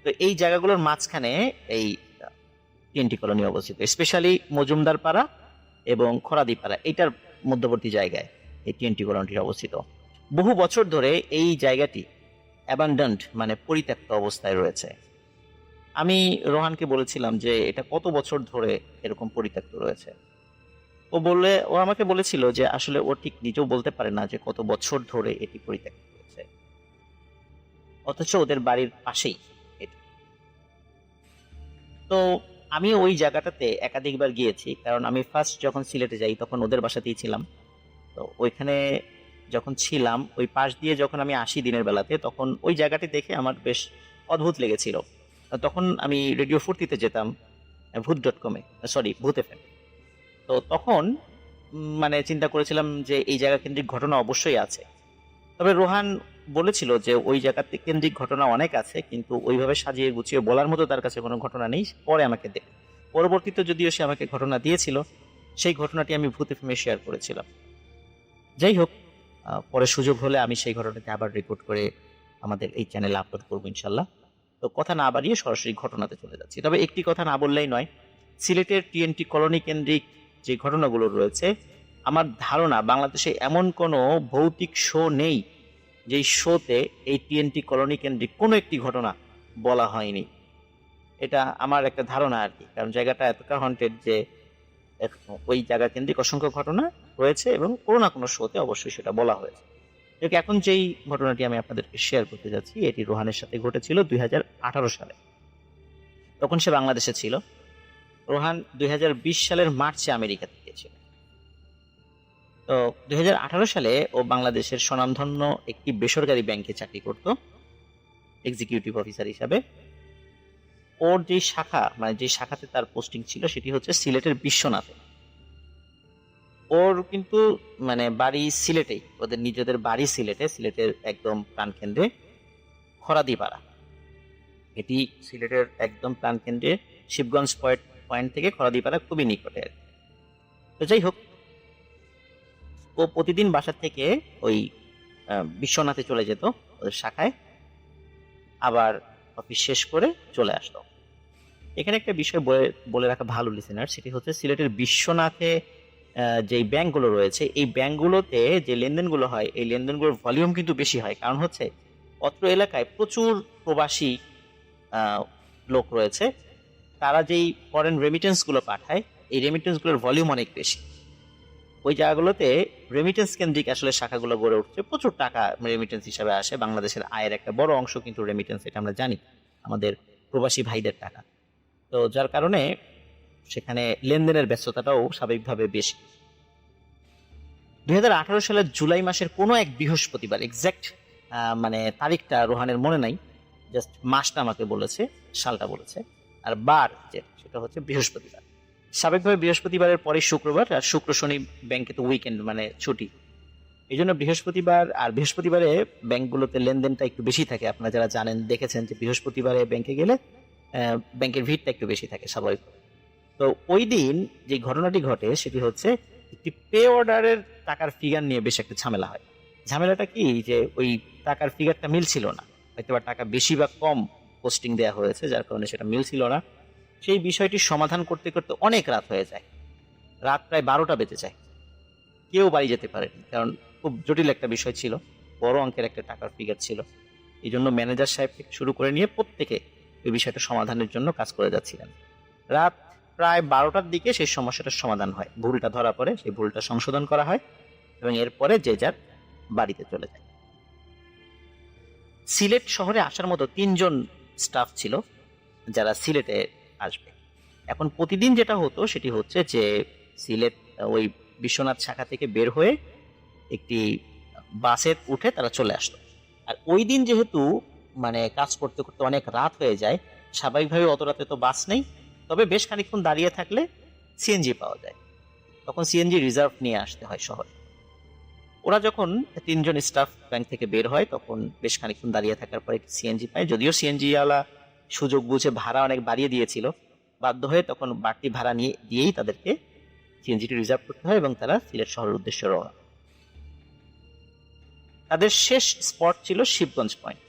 তো এই জায়গাগুলোর মাঝখানে এই টিএনটি কলোনি অবস্থিত। স্পেশালি মজুমদার পাড়া এবং খরাদি পাড়া, এইটার মধ্যবর্তী জায়গায় এই টিএনটি কলোনিটি অবস্থিত। বহু বছর ধরে এই জায়গাটি অ্যাবান্ডন্ড মানে পরিত্যক্ত অবস্থায় রয়েছে। আমি রোহানকে বলেছিলাম যে এটা কত বছর ধরে এরকম পরিত্যক্ত রয়েছে। ও আমাকে বলেছিল যে আসলে ও ঠিক নিজেও বলতে পারে না যে কত বছর ধরে এটি পরিত্যক্ত রয়েছে, অথচ ওদের বাড়ির পাশেই এটি। তো আমি ওই জায়গাটাতে একাধিকবার গিয়েছি, কারণ আমি ফার্স্ট যখন সিলেটে যাই তখন ওদের বাসাতেই ছিলাম। তো ওইখানে যখন ছিলাম ওই পাশ দিয়ে যখন আমি আসি দিনের বেলাতে, তখন ওই জায়গাটি দেখে আমার বেশ অদ্ভুত লেগেছিল। তখন আমি রেডিও ফুর্তিতে যেতাম, ভূত.com-এ, সরি ভূত FM। তো তখন মানে চিন্তা করেছিলাম যে এই জায়গা কেন্দ্রিক ঘটনা অবশ্যই আছে। তবে রোহান বলেছিল যে ওই জায়গাতে কেন্দ্রিক ঘটনা অনেক আছে, কিন্তু ওইভাবে সাজিয়ে গুছিয়ে বলার মতো তার কাছে কোনো ঘটনা নেই। পরে আমাকে পরবর্তীতে যদিও সে আমাকে ঘটনা দিয়েছিল, সেই ঘটনাটি আমি ভূত FM-এ শেয়ার করেছিলাম। যাই হোক, পরে সুযোগ হলে আমি সেই ঘটনাকে আবার রেকর্ড করে আমাদের এই চ্যানেলে আপলোড করবো ইনশাল্লাহ। তো কথা না বাড়িয়ে সরাসরি ঘটনাতে চলে যাচ্ছি। তবে একটি কথা না বললেই নয়, সিলেটের টিএনটি কলোনি কেন্দ্রিক যে ঘটনাগুলো রয়েছে, আমার ধারণা বাংলাদেশে এমন কোনো ভৌতিক শো নেই যেই শোতে এই টিএনটি কলোনি কেন্দ্রিক কোনো একটি ঘটনা বলা হয়নি। এটা আমার একটা ধারণা আর কি, কারণ জায়গাটা এতটা হন্টেড যে ওই জায়গা কেন্দ্রিক অসংখ্য ঘটনা রয়েছে এবং কোনো না কোনো শোতে অবশ্যই সেটা বলা হয়েছে। এখন যেই ঘটনাটি আমি আপনাদেরকে শেয়ার করতে যাচ্ছি, এটি রোহানের সাথে ঘটেছিল 2018 সালে। তখন সে বাংলাদেশে ছিল। রোহান 2020 সালের মার্চে আমেরিকাতে গিয়েছিল। তো 2018 সালে ও বাংলাদেশের স্বনামধন্য একটি বেসরকারি ব্যাংকে চাকরি করত এক্সিকিউটিভ অফিসার হিসাবে। ওর যে শাখা, মানে যে শাখাতে তার পোস্টিং ছিল, সেটি হচ্ছে সিলেটের বিশ্বনাথে। ওর কিন্তু মানে বাড়ি সিলেটেই, ওদের নিজেদের বাড়ি সিলেটের একদম প্রাণকেন্দ্রে খরাদিপাড়া। এটি সিলেটের একদম প্রাণকেন্দ্রে শিবগঞ্জ পয়েন্ট থেকে খরাদিপাড়া খুবই নিকটে। তো যাই হোক, ও প্রতিদিন বাসা থেকে ওই বিশ্বনাথে চলে যেত ওদের শাখায়, আবার অফিস শেষ করে চলে আসতো। এখানে একটা বিষয় বলে রাখা ভালো লিসেনার, সেটি হচ্ছে সিলেটের বিশ্বনাথে যে ব্যাংকগুলো রয়েছে, এই ব্যাংকগুলোতে যে লেনদেনগুলো হয়, এই লেনদেনগুলোর ভলিউম কিন্তু বেশি হয়। কারণ হচ্ছে অত্র এলাকায় প্রচুর প্রবাসী লোক রয়েছে, তারা যেই ফরেন রেমিটেন্সগুলো পাঠায়, এই রেমিটেন্সগুলোর ভলিউম অনেক বেশি। ওই জায়গাগুলোতে রেমিটেন্স কেন্দ্রিক আসলে শাখাগুলো গড়ে উঠছে, প্রচুর টাকা রেমিটেন্স হিসাবে আসে। বাংলাদেশের আয়ের একটা বড় অংশ কিন্তু রেমিটেন্স, এটা আমরা জানি, আমাদের প্রবাসী ভাইদের টাকা। তো যার কারণে সেখানে লেনদেনের ব্যস্ততাটাও স্বাভাবিকভাবে বেশি। 2018 সালের জুলাই মাসের কোনো এক বৃহস্পতিবার, এক্সাক্ট মানে তারিখটা রোহানের মনে নাই, জাস্ট মাসটা আমাকে বলেছে, সালটা বলেছে, আর বার সেটা হচ্ছে বৃহস্পতিবার। স্বাভাবিকভাবে বৃহস্পতিবারের পরে শুক্রবার, আর শুক্র শনি ব্যাংকে তো উইকেন্ড মানে ছুটি, এই জন্য বৃহস্পতিবার, আর বৃহস্পতিবারে ব্যাংকগুলোতে লেনদেনটা একটু বেশি থাকে। আপনারা যারা জানেন, দেখেছেন যে বৃহস্পতিবারে ব্যাংকে গেলে ব্যাংকের ভিড়টা একটু বেশি থাকে স্বাভাবিক। তো ওই দিন যে ঘটনাটি ঘটে সেটি হচ্ছে একটি পে অর্ডারের টাকার ফিগার নিয়ে বেশ একটা ঝামেলা হয়। ঝামেলাটা কি, যে ওই টাকার ফিগারটা মিলছিল না, হয়তো বা টাকা বেশি বা কম পোস্টিং দেওয়া হয়েছে, যার কারণে সেটা মিলছিল না। সেই বিষয়টি সমাধান করতে করতে অনেক রাত হয়ে যায়, রাত প্রায় 12টা বেজে যায়। কেউ বাড়ি যেতে পারেনি, কারণ খুব জটিল একটা বিষয় ছিল, বড় অঙ্কের একটা টাকার ফিগার ছিল। এই জন্য ম্যানেজার সাহেব থেকে শুরু করে নিয়ে প্রত্যেকে এই বিষয়টা সমাধানের জন্য কাজ করে যাচ্ছিলেন। রাত প্রায় 12টার দিকে সেই সমস্যাটার সমাধান হয়, ভুলটা ধরা পড়ে, সেই ভুলটা সংশোধন করা হয় এবং এরপরে যে যার বাড়িতে চলে যায়। সিলেট শহরে আসার মতো 3 জন স্টাফ ছিল যারা সিলেটে আসবে। এখন প্রতিদিন যেটা হতো সেটি হচ্ছে যে সিলেট ওই বিশ্বনাথ শাখা থেকে বের হয়ে একটি বাসে উঠে তারা চলে আসতো। আর ওই দিন যেহেতু মানে কাজ করতে করতে অনেক রাত হয়ে যায়, স্বাভাবিকভাবে অত রাতে তো বাস নেই, তবে বেশ খানিকক্ষণ দাঁড়িয়ে থাকলে সিএনজি পাওয়া যায়, তখন সিএনজি রিজার্ভ নিয়ে আসতে হয় শহরে। ওরা যখন 3 জন স্টাফ ব্যাংক থেকে বের হয়, তখন বেশ খানিকক্ষণ দাঁড়িয়ে থাকার পরে সিএনজি পায়। যদিও সিএনজি ওয়ালা সুযোগ বুঝে ভাড়া অনেক বাড়িয়ে দিয়েছিল, বাধ্য হয়ে তখন বাড়তি ভাড়া দিয়েই তাদেরকে সিএনজিটি রিজার্ভ করতে হয় এবং তারা সিলেট শহরের উদ্দেশ্যে রওনা। তাদের শেষ স্পট ছিল শিবগঞ্জ পয়েন্ট।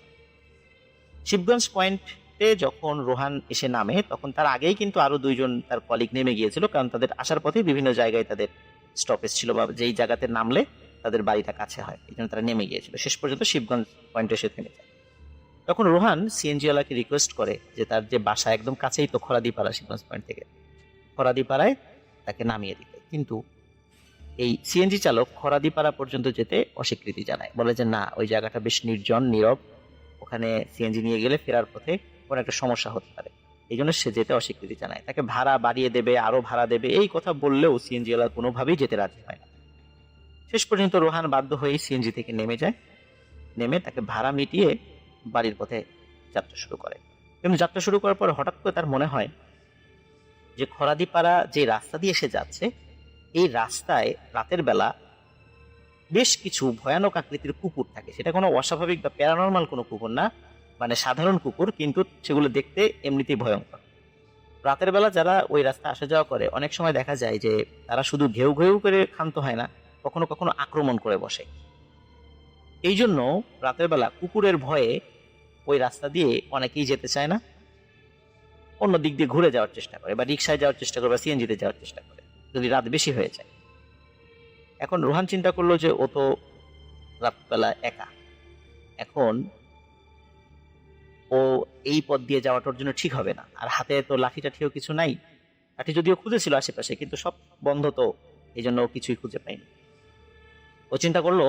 শিবগঞ্জ পয়েন্টে যখন রোহান এসে নামে, তখন তার আগেই কিন্তু আরো 2 জন তার কলিগ নেমে গিয়েছিল, কারণ তাদের আসার পথে বিভিন্ন জায়গায় তাদের স্টপেজ ছিল, বা যেই জায়গাতে নামলে তাদের বাড়িটা কাছে হয়, এই জন্য তারা নেমে গিয়েছিল। শেষ পর্যন্ত শিবগঞ্জ পয়েন্টে এসে থেমে যায়। তখন রোহান সিএনজিওয়ালাকে রিকোয়েস্ট করে যে তার যে বাসা একদম কাছেই তো খরাদিপাড়া শিবগঞ্জ পয়েন্ট থেকে, খরাদিপাড়ায় তাকে নামিয়ে দিতে। কিন্তু এই সিএনজি চালক খরাদিপাড়া পর্যন্ত যেতে অস্বীকৃতি জানায়, বলে যে না, ওই জায়গাটা বেশ নির্জন নীরব, ওখানে সিএনজি নিয়ে গেলে ফেরার পথে কোনো একটা সমস্যা হতে পারে, এই জন্য সে যেতে অস্বীকৃতি জানায়। তাকে ভাড়া বাড়িয়ে দেবে, আরো ভাড়া দেবে, এই কথা বললেও সিএনজিওয়ালা কোনোভাবেই যেতে রাজি হয় না। শেষ পর্যন্ত রোহান বাধ্য হয়ে সিএনজি থেকে নেমে যায়, নেমে তাকে ভাড়া মিটিয়ে বাড়ির পথে যাত্রা শুরু করে। কিন্তু যাত্রা শুরু করার পর হঠাৎ করে তার মনে হয় যে খরাদিপাড়া যে রাস্তা দিয়ে সে যাচ্ছে, এই রাস্তায় রাতের বেলা বেশ কিছু ভয়ানক আকৃতির কুকুর থাকে। সেটা কোনো অস্বাভাবিক বা প্যারানর্মাল কোনো কুকুর না, মানে সাধারণ কুকুর, কিন্তু সেগুলো দেখতে এমনিতেই ভয়ঙ্কর। রাতের বেলা যারা ওই রাস্তা আসা যাওয়া করে অনেক সময় দেখা যায় যে তারা শুধু ঘেউ ঘেউ করে ক্ষান্ত হয় না, কখনো কখনো আক্রমণ করে বসে। এই জন্য রাতের বেলা কুকুরের ভয়ে ওই রাস্তা দিয়ে অনেকেই যেতে চায় না, অন্য দিক দিয়ে ঘুরে যাওয়ার চেষ্টা করে, বা রিক্সায় যাওয়ার চেষ্টা করে, বা সিএনজিতে যাওয়ার চেষ্টা করে যদি রাত বেশি হয়ে যায়। এখন রোহান চিন্তা করলো যে ও তো রাতবেলা একা, এখন ও এই পথ দিয়ে যাওয়াটার জন্য ঠিক হবে না, আর হাতে তো লাঠি টাঠিও কিছু নাই। লাঠি যদিও খুঁজেছিল আশেপাশে, কিন্তু সব বন্ধ, তো এই জন্য ও কিছুই খুঁজে পায়নি। ও চিন্তা করলো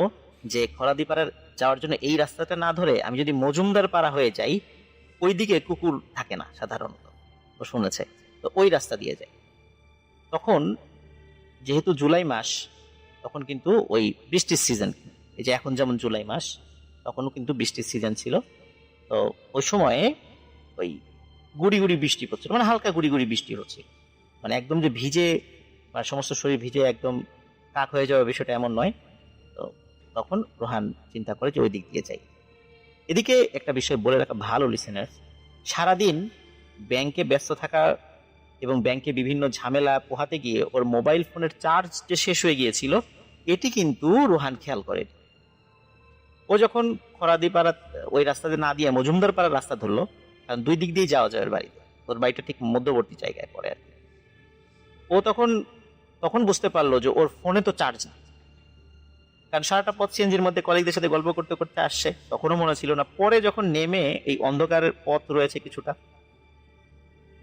যে খরাদিপাড়ার যাওয়ার জন্য এই রাস্তাটা না ধরে আমি যদি মজুমদার পাড়া হয়ে যাই, ওইদিকে কুকুর থাকে না সাধারণত, ও শুনেছে, তো ওই রাস্তা দিয়ে যায়। তখন যেহেতু জুলাই মাস, তখন কিন্তু ওই বৃষ্টির সিজন, এই যে এখন যেমন জুলাই মাস, তখনও কিন্তু বৃষ্টির সিজন ছিল। তো ওই সময়ে ওই গুড়ি গুড়ি বৃষ্টি পড়ছিল, মানে হালকা গুড়ি গুড়ি বৃষ্টি হচ্ছে, মানে একদম যে ভিজে, মানে সমস্ত শরীর ভিজে একদম কাক হয়ে যাওয়ার বিষয়টা এমন নয়। তো তখন রোহান চিন্তা করে যে ওই দিক দিয়ে যাই। এদিকে একটা বিষয় বলে রাখা ভালো লিসেনার্স, সারাদিন ব্যাংকে ব্যস্ত থাকা এবং ব্যাংকে বিভিন্ন ঝামেলা পোহাতে গিয়ে ওর মোবাইল ফোনের চার্জ যে শেষ হয়ে গিয়েছিল, এটি কিন্তু রোহান খেয়াল করে। ও যখন খরাদিপাড়া ওই রাস্তাতে না দিয়ে মজুমদার পাড়ার রাস্তা ধরলো, কারণ দুই দিক দিয়ে যাওয়া যায় ওর বাড়িতে, ওর বাড়িটা ঠিক মধ্যবর্তী জায়গায় পড়ে আর কি। ও তখন তখন বুঝতে পারলো যে ওর ফোনে তো চার্জ নেই, কারণ সারাটা পথ সিএনজির মধ্যে কলিগদের সাথে গল্প করতে করতে আসছে, তখনও মনে ছিল না। পরে যখন নেমে এই অন্ধকারের পথ রয়েছে কিছুটা,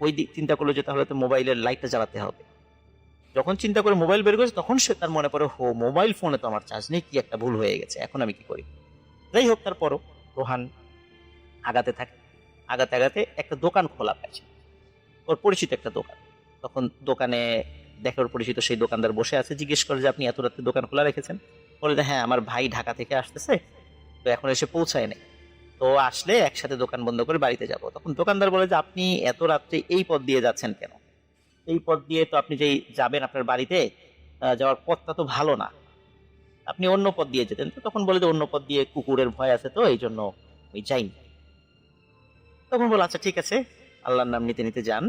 ওই দিক চিন্তা করলো যে তাহলে তো মোবাইলের লাইটটা জ্বালাতে হবে। যখন চিন্তা করে মোবাইল বের করেছে, তখন সে তার মনে পড়ে, হো, মোবাইল ফোনে তো আমার চার্জ নেই, কি একটা ভুল হয়ে গেছে, এখন আমি কি করি। যাই হোক, তারপরও রোহান আগাতে থাকে, আগাতে আগাতে একটা দোকান খোলা পাইছে, ওর পরিচিত একটা দোকান। তখন দোকানে দেখে ওর পরিচিত সেই দোকানদার বসে আছে, জিজ্ঞেস করে যে আপনি এত রাতে দোকান খোলা রেখেছেন? বলে যে হ্যাঁ, আমার ভাই ঢাকা থেকে আসতেছে, তো এখন এসে পৌঁছায় নাই, তো আসলে একসাথে দোকান বন্ধ করে বাড়িতে যাব। তখন দোকানদার বলে যে আপনি এত রাত্রে এই পথ দিয়ে যাচ্ছেন কেন? এই পথ দিয়ে তো আপনি যেই যাবেন আপনার বাড়িতে, যাওয়ার পথটা তো ভালো না, আপনি অন্য পথ দিয়ে যেতেন। তো তখন বলে যে অন্য পথ দিয়ে কুকুরের ভয় আছে, তো এই জন্য ওই যাইনি। তখন বলে আচ্ছা ঠিক আছে, আল্লাহর নাম নিতে নিতে যান।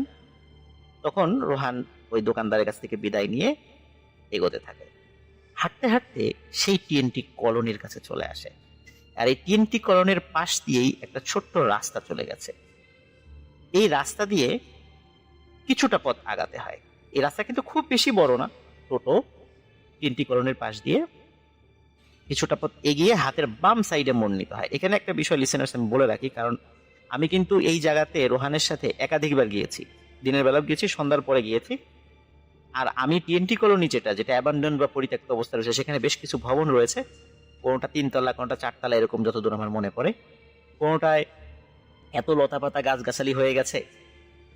তখন রোহান ওই দোকানদারের কাছ থেকে বিদায় নিয়ে এগোতে থাকে। হাঁটতে হাঁটতে সেই টিএনটি কলোনির কাছে চলে আসে, আর এই টিএনটি কলোনির পাশ দিয়েই একটা ছোট্ট রাস্তা চলে গেছে। এই রাস্তা দিয়ে কিছুটা পথ আগাতে হয়। এই রাস্তা কিন্তু খুব বেশি বড় না, ছোট। টিএনটি কলোনির পাশ দিয়ে কিছুটা পথ এগিয়ে হাতের বাম সাইডে মোড় নিতে হয়। এখানে একটা বিষয় লিসেনার্স আমি বলে রাখি, কারণ আমি কিন্তু এই জায়গাতে রোহানের সাথে একাধিকবার গিয়েছি, দিনের বেলাও গিয়েছি, সন্ধ্যার পরে গিয়েছি। আর আমি টিএনটি কলোনি যেটা অ্যাবান্ডন বা পরিত্যক্ত অবস্থা রয়েছে, সেখানে বেশ কিছু ভবন রয়েছে, কোনোটা 3 তলা, কোনোটা 4 তলা, এরকম যতদূর আমার মনে পড়ে। কোনোটায় এত লতাপাতা গাছগাছালি হয়ে গেছে,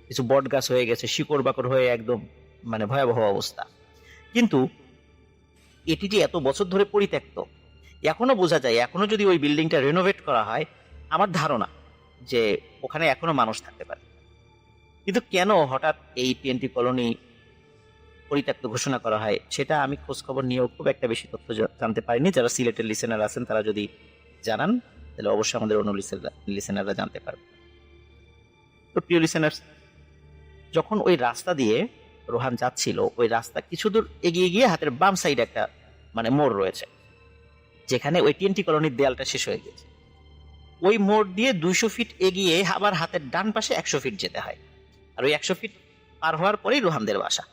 কিছু বট গাছ হয়ে গেছে, শিকড় বাকড় হয়ে একদম মানে ভয়াবহ অবস্থা। কিন্তু এটি যে এত বছর ধরে পরিত্যক্ত, এখনো বোঝা যায়, এখনো যদি ওই বিল্ডিংটা রেনোভেট করা হয়, আমার ধারণা যে ওখানে এখনো মানুষ থাকতে পারে। কিন্তু কেন হঠাৎ এই টিএনটি কলোনি পরিত্যক্ত ঘোষণা করা হয়, সেটা আমি খোঁজ খবর নিয়েও খুব একটা বেশি তথ্য জানতে পারিনি। যারা সিলেটের লিসেনার আছেন তারা যদি জানান, তাহলে অবশ্যই আমাদের অন্য লিসেনাররা জানতে পারবে। তো প্রিয় লিসেনার্স, যখন ওই রাস্তা দিয়ে রোহান যাচ্ছিল, ওই রাস্তা কিছু দূর এগিয়ে গিয়ে হাতের বাম সাইডে একটা মানে মোড় রয়েছে, যেখানে ওই টিএনটি কলোনির দেয়ালটা শেষ হয়ে গেছে। ওই মোড় দিয়ে 200 ফিট এগিয়ে আবার হাতের ডান পাশে 100 ফিট যেতে হয়, আর ওই 100 ফিট পার হওয়ার পরেই রোহানদের বাসা।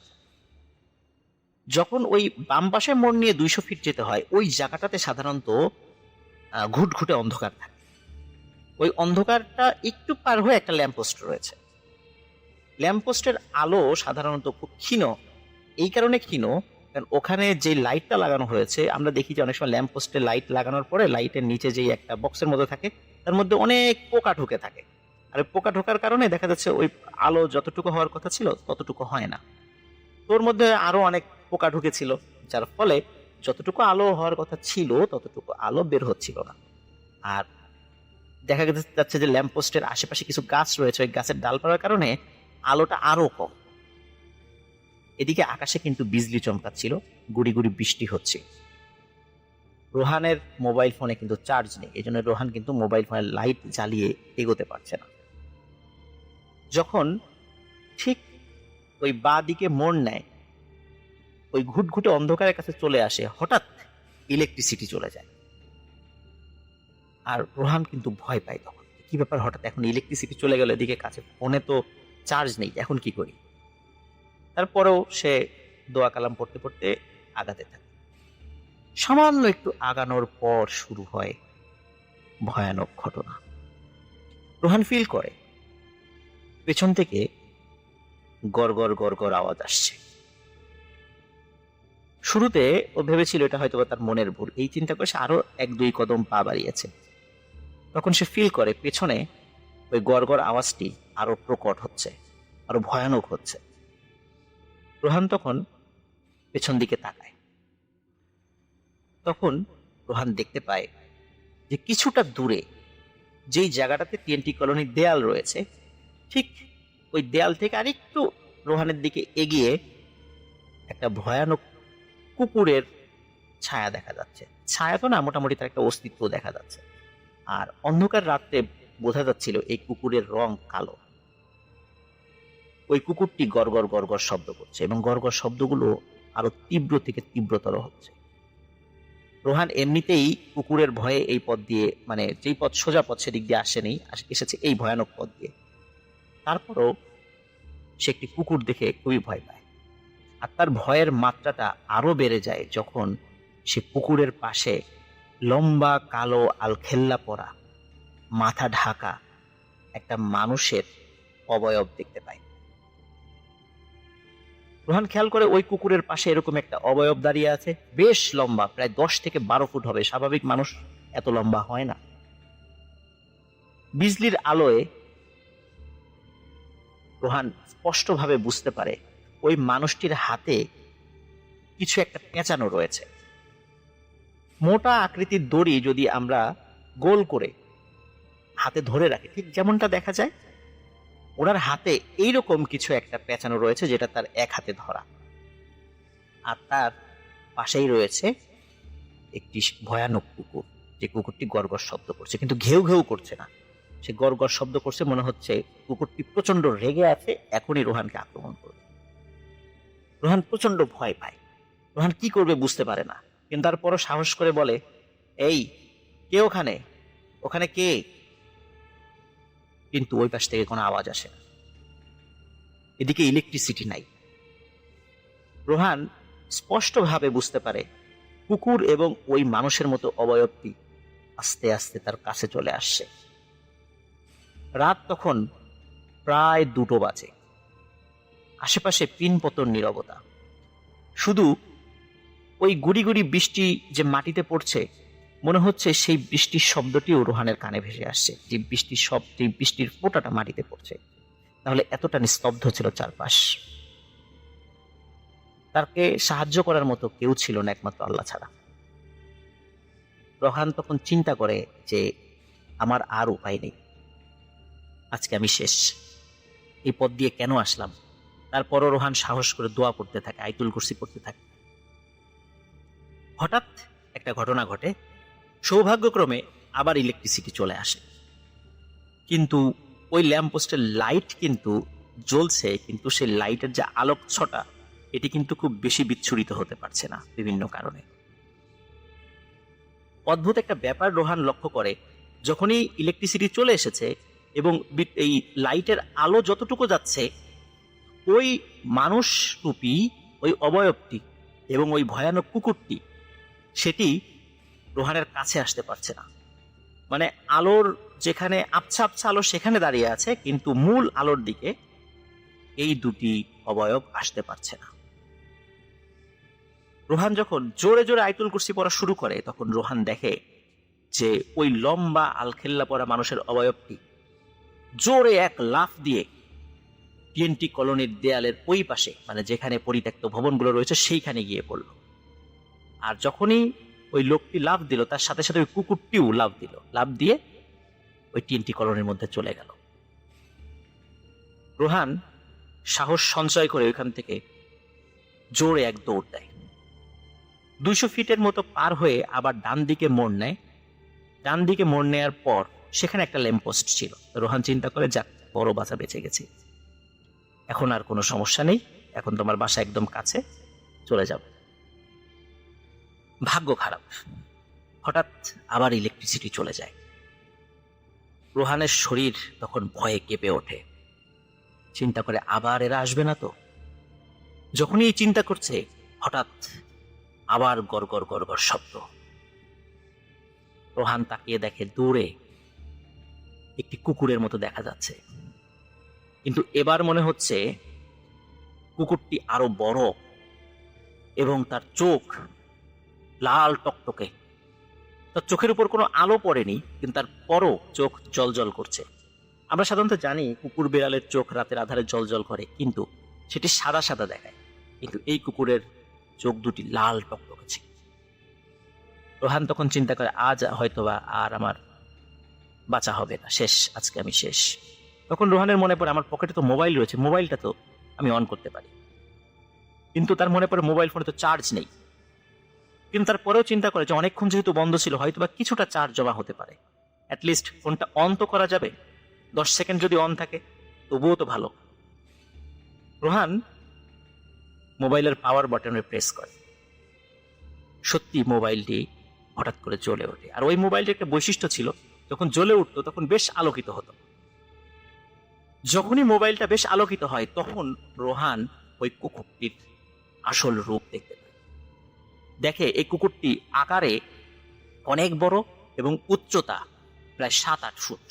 যখন ওই বাম পাশে মোড় নিয়ে 200 ফিট যেতে হয়, ওই জায়গাটাতে সাধারণত ঘুটঘুটে অন্ধকার থাকে। ওই অন্ধকারটা একটু পার হয়ে একটা ল্যাম্পপোস্ট রয়েছে। ল্যাম্পপোস্টের আলো সাধারণত খুব ক্ষীণ। এই কারণে ক্ষীণ, কারণ ওখানে যে লাইটটা লাগানো হয়েছে, আমরা দেখি যে অনেক সময় ল্যাম্পপোস্টে লাইট লাগানোর পরে লাইটের নিচে যেই একটা বক্সের মধ্যে থাকে, তার মধ্যে অনেক পোকা ঢুকে থাকে। আর পোকা ঢোকার কারণে দেখা যাচ্ছে ওই আলো যতটুকু হওয়ার কথা ছিল ততটুকু হয় না। তোর মধ্যে আরো অনেক পোকা ঢুকেছিল, যার ফলে যতটুকু আলো হওয়ার কথা ছিল ততটুকু আলো বের হচ্ছিল না। আর দেখা যাচ্ছে যে ল্যাম্পপোস্টের আশেপাশে কিছু গাছ রয়েছে, ওই গাছের ডালপালার কারণে আলোটা আরো কম। এদিকে আকাশে কিন্তু বিজলি চমকাচ্ছিল, গুড়ি গুড়ি বৃষ্টি হচ্ছে। রোহানের মোবাইল ফোনে কিন্তু চার্জ নেই, এই জন্য রোহান কিন্তু মোবাইল ফোনের লাইট জ্বালিয়ে এগোতে পারছে না। যখন ঠিক ওই বাঁ দিকে মোড় নেয়, ওই ঘুটঘুটে অন্ধকারের কাছে চলে আসে, হঠাৎ ইলেকট্রিসিটি চলে যায়। আর রোহান কিন্তু ভয় পায় তখন, কি ব্যাপার, হঠাৎ এখন ইলেকট্রিসিটি চলে গেল, এদিকে কাছে ফোনে তো চার্জ নেই, এখন কি করি। তারপরেও সে দোয়া কালাম পড়তে পড়তে আগাতে থাকে। সামান্য একটু আগানোর পর শুরু হয় ভয়ানক ঘটনা। রোহান ফিল করে পেছন থেকে গড় গড় গড় গড় আওয়াজ আসছে। শুরুতে ও ভেবেছিল এটা হয়তো তার মনের ভুল, এই চিন্তা করে সে আরো 1-2 কদম পা বাড়িয়েছে। তখন সে ফিল করে পেছনে ওই গড় গড় আওয়াজটি আরো প্রকট হচ্ছে, আরো ভয়ানক হচ্ছে। রোহান তখন পেছন দিকে তাকায়। তখন রোহান দেখতে পায় যে কিছুটা দূরে যেই জায়গাটাতে টিএনটি কলোনির দেয়াল রয়েছে, ঠিক ওই দেয়াল থেকে আরেকটু রোহানের দিকে এগিয়ে একটা ভয়ানক কুকুরের ছায়া দেখা যাচ্ছে। ছায়া তো না, মোটামুটি তার একটা অস্তিত্ব দেখা যাচ্ছে। আর অন্ধকার রাত্রে বোঝা যাচ্ছিল এই কুকুরের রং কালো। ওই কুকুরটি গড় গড় গড় গড় শব্দ করছে এবং গড় গড় শব্দগুলো আরো তীব্র থেকে তীব্রতর হচ্ছে। রোহান এমনিতেই কুকুরের ভয়ে এই পথ দিয়ে, মানে যেই পথ সোজা পথ সেদিক দিয়ে আসেনি, এসেছে এই ভয়ানক পথ দিয়ে। তারপরও সে একটি কুকুর দেখে খুবই ভয় পায়। আর তার ভয়ের মাত্রাটা আরো বেড়ে যায় যখন সে পুকুরের পাশে লম্বা কালো আলখেল্লা পরা, মাথা ঢাকা একটা মানুষের অবয়ব দেখতে পায়। রোহান খেয়াল করে ওই কুকুরের পাশে এরকম একটা অবয়ব দাঁড়িয়ে আছে, বেশ লম্বা, প্রায় 10 থেকে 12 ফুট হবে। স্বাভাবিক মানুষ এত লম্বা হয় না। বিজলির আলোয় রোহান স্পষ্টভাবে বুঝতে পারে ওই মানুষটির হাতে কিছু একটা পেঁচানো রয়েছে। মোটা আকৃতির দড়ি যদি আমরা গোল করে হাতে ধরে রাখি, ঠিক যেমনটা দেখা যায়, ওনার হাতে এইরকম কিছু একটা পেঁচানো রয়েছে, যেটা তার এক হাতে ধরা। আর তার পাশেই রয়েছে একটি ভয়ানক কুকুর, যে কুকুরটি গড়গড় শব্দ করছে, কিন্তু ঘেউ ঘেউ করছে না, সে গড়গড় শব্দ করছে। মনে হচ্ছে কুকুরটি প্রচন্ড রেগে আছে, এখনই রোহানকে আক্রমণ করবে। রোহান প্রচন্ড ভয় পায়। রোহান কি করবে বুঝতে পারে না, কিন্তু তারপরও সাহস করে বলে, এই কে ওখানে, ওখানে কে? কিন্তু ওই পাশ থেকে কোনো আওয়াজ আসে না। এদিকে ইলেকট্রিসিটি নাই। রোহান স্পষ্টভাবে বুঝতে পারে কুকুর এবং ওই মানুষের মতো অবয়বটি আস্তে আস্তে তার কাছে চলে আসছে। রাত তখন প্রায় 2টো বাজে। আশেপাশে পিনপতন নীরবতা। শুধু ওই গুড়ি গুড়ি বৃষ্টি যে মাটিতে পড়ছে, মনে হচ্ছে সেই বৃষ্টির শব্দটিও রোহানের কানে ভেসে আসছে, যে বৃষ্টির ফোঁটাটা মাটিতে পড়ছে। তাহলে এতটা নিস্তব্ধ ছিল চারপাশ। তাকে সাহায্য করার মতো কেউ ছিল না, একমাত্র আল্লাহ ছাড়া। রোহান তখন চিন্তা করে যে আমার আর উপায় নেই, আজকে আমি শেষ, এই পথ দিয়ে কেন আসলাম। তারপরও রোহান সাহস করে দোয়া পড়তে থাকে, আয়াতুল কুরসি পড়তে থাকে। হঠাৎ একটা ঘটনা ঘটে। সৌভাগ্যক্রমে আবার ইলেকট্রিসিটি চলে আসে, কিন্তু ওই ল্যাম্পপোস্টের লাইট কিন্তু জ্বলছে, কিন্তু সেই লাইটের যে আলোক ছটা, এটি কিন্তু খুব বেশি বিচ্ছুরিত হতে পারছে না বিভিন্ন কারণে। অদ্ভুত একটা ব্যাপার রোহান লক্ষ্য করে, যখনই ইলেকট্রিসিটি চলে এসেছে এবং এই লাইটের আলো যতটুকু যাচ্ছে, ওই মানুষ রূপী ওই অবয়বটি এবং ওই ভয়ানক কুকুরটি সেটি রোহানের কাছে আসতে পারছে না। মানে আলোর যেখানে আবছা আবছা আলো সেখানে দাঁড়িয়ে আছে, কিন্তু মূল আলোর দিকে এই দুটি অবয়ব আসতে পারছে না। রোহান যখন জোরে জোরে আয়াতুল কুরসি পড়া শুরু করে, তখন রোহান দেখে যে ওই লম্বা আলখেল্লা পরা মানুষের অবয়বটি জোরে এক লাফ দিয়ে টিএনটি কলোনির দেয়ালের ওই পাশে, মানে যেখানে পরিত্যক্ত ভবনগুলো রয়েছে, সেইখানে গিয়ে পড়ল। আর যখনই ওই লোকটি লাফ দিল, তার সাথে সাথে ওই কুকুরটিও লাফ দিল, লাফ দিয়ে ওই টিএনটি কলোনির মধ্যে চলে গেল। রোহান সাহস সঞ্চয় করে ওইখান থেকে জোরে এক দৌড় দেয়। 200 ফিটের মতো পার হয়ে আবার ডান দিকে মোড় নেয়। ডান দিকে মোড় নেওয়ার পর সেখানে একটা ল্যাম্পপোস্ট ছিল। রোহান চিন্তা করে, যাক, বড় বাঁচা বেঁচে গেছে, এখন আর কোনো সমস্যা নেই, এখন তোমার বাসা একদম কাছে, চলে যাব। ভাগ্য খারাপ, হঠাৎ আবার ইলেকট্রিসিটি চলে যায়। রোহানের শরীর তখন ভয়ে কেঁপে ওঠে। চিন্তা করে, আবার এরা আসবে না তো? যখনই এই চিন্তা করছে, হঠাৎ আবার গড়গড় গড়গড় শব্দ। রোহান তাকিয়ে দেখে দূরে একটি কুকুরের মতো দেখা যাচ্ছে, কিন্তু এবার মনে হচ্ছে কুকুরটি আরো বড় এবং তার চোখ লাল টকটকে। তার চোখের উপর কোনো আলো পড়েনি, কিন্তু তার পরও চোখ জলজল করছে। আমরা সাধারণত জানি কুকুর বিড়ালের চোখ রাতের আধারে জলজল করে, কিন্তু সেটি সাদা সাদা দেখায়, কিন্তু এই কুকুরের চোখ দুটি লাল টকটকে ছিল। রোহান তখন চিন্তা করে, আজ হয়তোবা আর আমার বাঁচা হবে না, শেষ, আজকে আমি শেষ। তখন রোহানের মনে পড়ে, আমার পকেটে তো মোবাইল রয়েছে, মোবাইলটা তো আমি অন করতে পারি। কিন্তু তার মনে পড়ে মোবাইল ফোনে তো চার্জ নেই। কিন্তু তারপরেও চিন্তা করে যে অনেকক্ষণ যেহেতু বন্ধ ছিল, হয়তোবা কিছুটা চার্জ জমা হতে পারে, অ্যাটলিস্ট ফোনটা অন তো করা যাবে। 10 সেকেন্ড যদি অন থাকে তবুও তো ভালো। রোহান মোবাইলের পাওয়ার বাটনে প্রেস করে। সত্যি মোবাইলটি হঠাৎ করে জ্বলে ওঠে। আর ওই মোবাইলটির একটা বৈশিষ্ট্য ছিল, যখন জ্বলে উঠতো তখন বেশ আলোকিত হতো। যখনই মোবাইলটা বেশ আলোকিত হয়, তখন রোহান ওই কুকুরটির আসল রূপ দেখতে পায়। দেখে এই কুকুরটি আকারে অনেক বড় এবং উচ্চতা প্রায় 7-8 ফুট,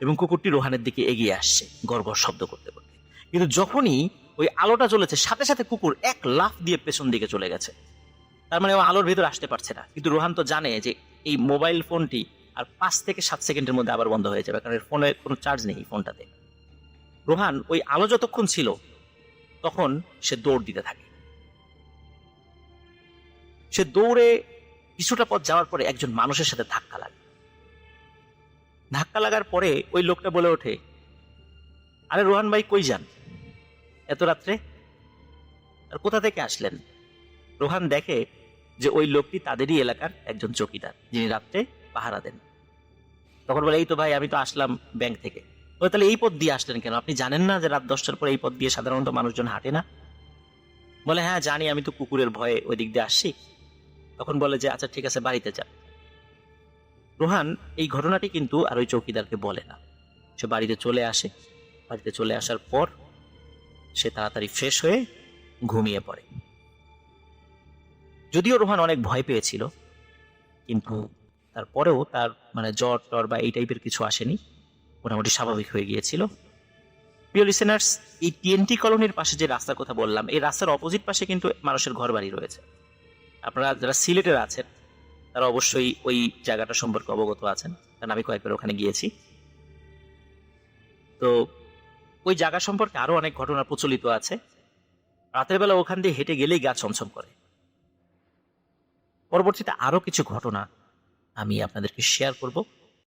এবং কুকুরটি রোহানের দিকে এগিয়ে আসছে গড়গড় শব্দ করতে করতে। কিন্তু যখনই ওই আলোটা জ্বলেছে, সাথে সাথে কুকুর এক লাফ দিয়ে পেছন দিকে চলে গেছে। তার মানে ও আলোর ভিতর আসতে পারছে না। কিন্তু রোহান তো জানে যে এই মোবাইল ফোনটি আর 5 থেকে 7 সেকেন্ডের মধ্যে আবার বন্ধ হয়ে যাবে, কারণ এর ফোনে কোনো চার্জ নেই এই ফোনটাতে। রোহান ওই আলো যতক্ষণ ছিল তখন সে দৌড় দিতে থাকে। সে দৌড়ে কিছুটা পথ যাওয়ার পরে একজন মানুষের সাথে ধাক্কা লাগে। ধাক্কা লাগার পরে ওই লোকটা বলে ওঠে, আরে রোহান ভাই, কই যান এত রাত্রে, আর কোথা থেকে আসলেন? রোহান দেখে যে ওই লোকটি তাদেরই এলাকার একজন চৌকিদার, যিনি রাত্রে পাহারা দেন। তখন বলে, এই তো ভাই, আমি তো আসলাম ব্যাংক থেকে। বলে, তাহলে এই পথ দিয়ে আসলেন কেন? আপনি জানেন না যে রাত 10টার পরে এই পথ দিয়ে সাধারণত মানুষজন হাঁটে না? বলে, হ্যাঁ জানি, আমি তো কুকুরের ভয়ে ওই দিক দিয়ে আসছি। তখন বলে যে, আচ্ছা ঠিক আছে, বাড়িতে যান। রোহান এই ঘটনাটি কিন্তু আর ওই চৌকিদারকে বলে না। সে বাড়িতে চলে আসে। বাড়িতে চলে আসার পর সে তাড়াতাড়ি ফ্রেশ হয়ে ঘুমিয়ে পড়ে। যদিও রোহান অনেক ভয় পেয়েছিল, কিন্তু তারপরেও তার মানে জ্বর টর বা এই টাইপের কিছু আসেনি, মোটামুটি স্বাভাবিক হয়ে গিয়েছিল। প্রিয় লিসেনার্স, এই টিএনটি কলোনির পাশে যে রাস্তার কথা বললাম, এই রাস্তার অপোজিট পাশে কিন্তু মানুষের ঘর বাড়ি রয়েছে। আপনারা যারা সিলেটের আছেন তারা অবশ্যই ওই জায়গাটা সম্পর্কে অবগত আছেন, কারণ আমি কয়েকবার ওখানে গিয়েছি। তো ওই জায়গা সম্পর্কে আরো অনেক ঘটনা প্রচলিত আছে। রাতের বেলা ওখান দিয়ে হেঁটে গেলেই গা ছমছম করে। পরবর্তীতে আরো কিছু ঘটনা আমি আপনাদেরকে শেয়ার করব।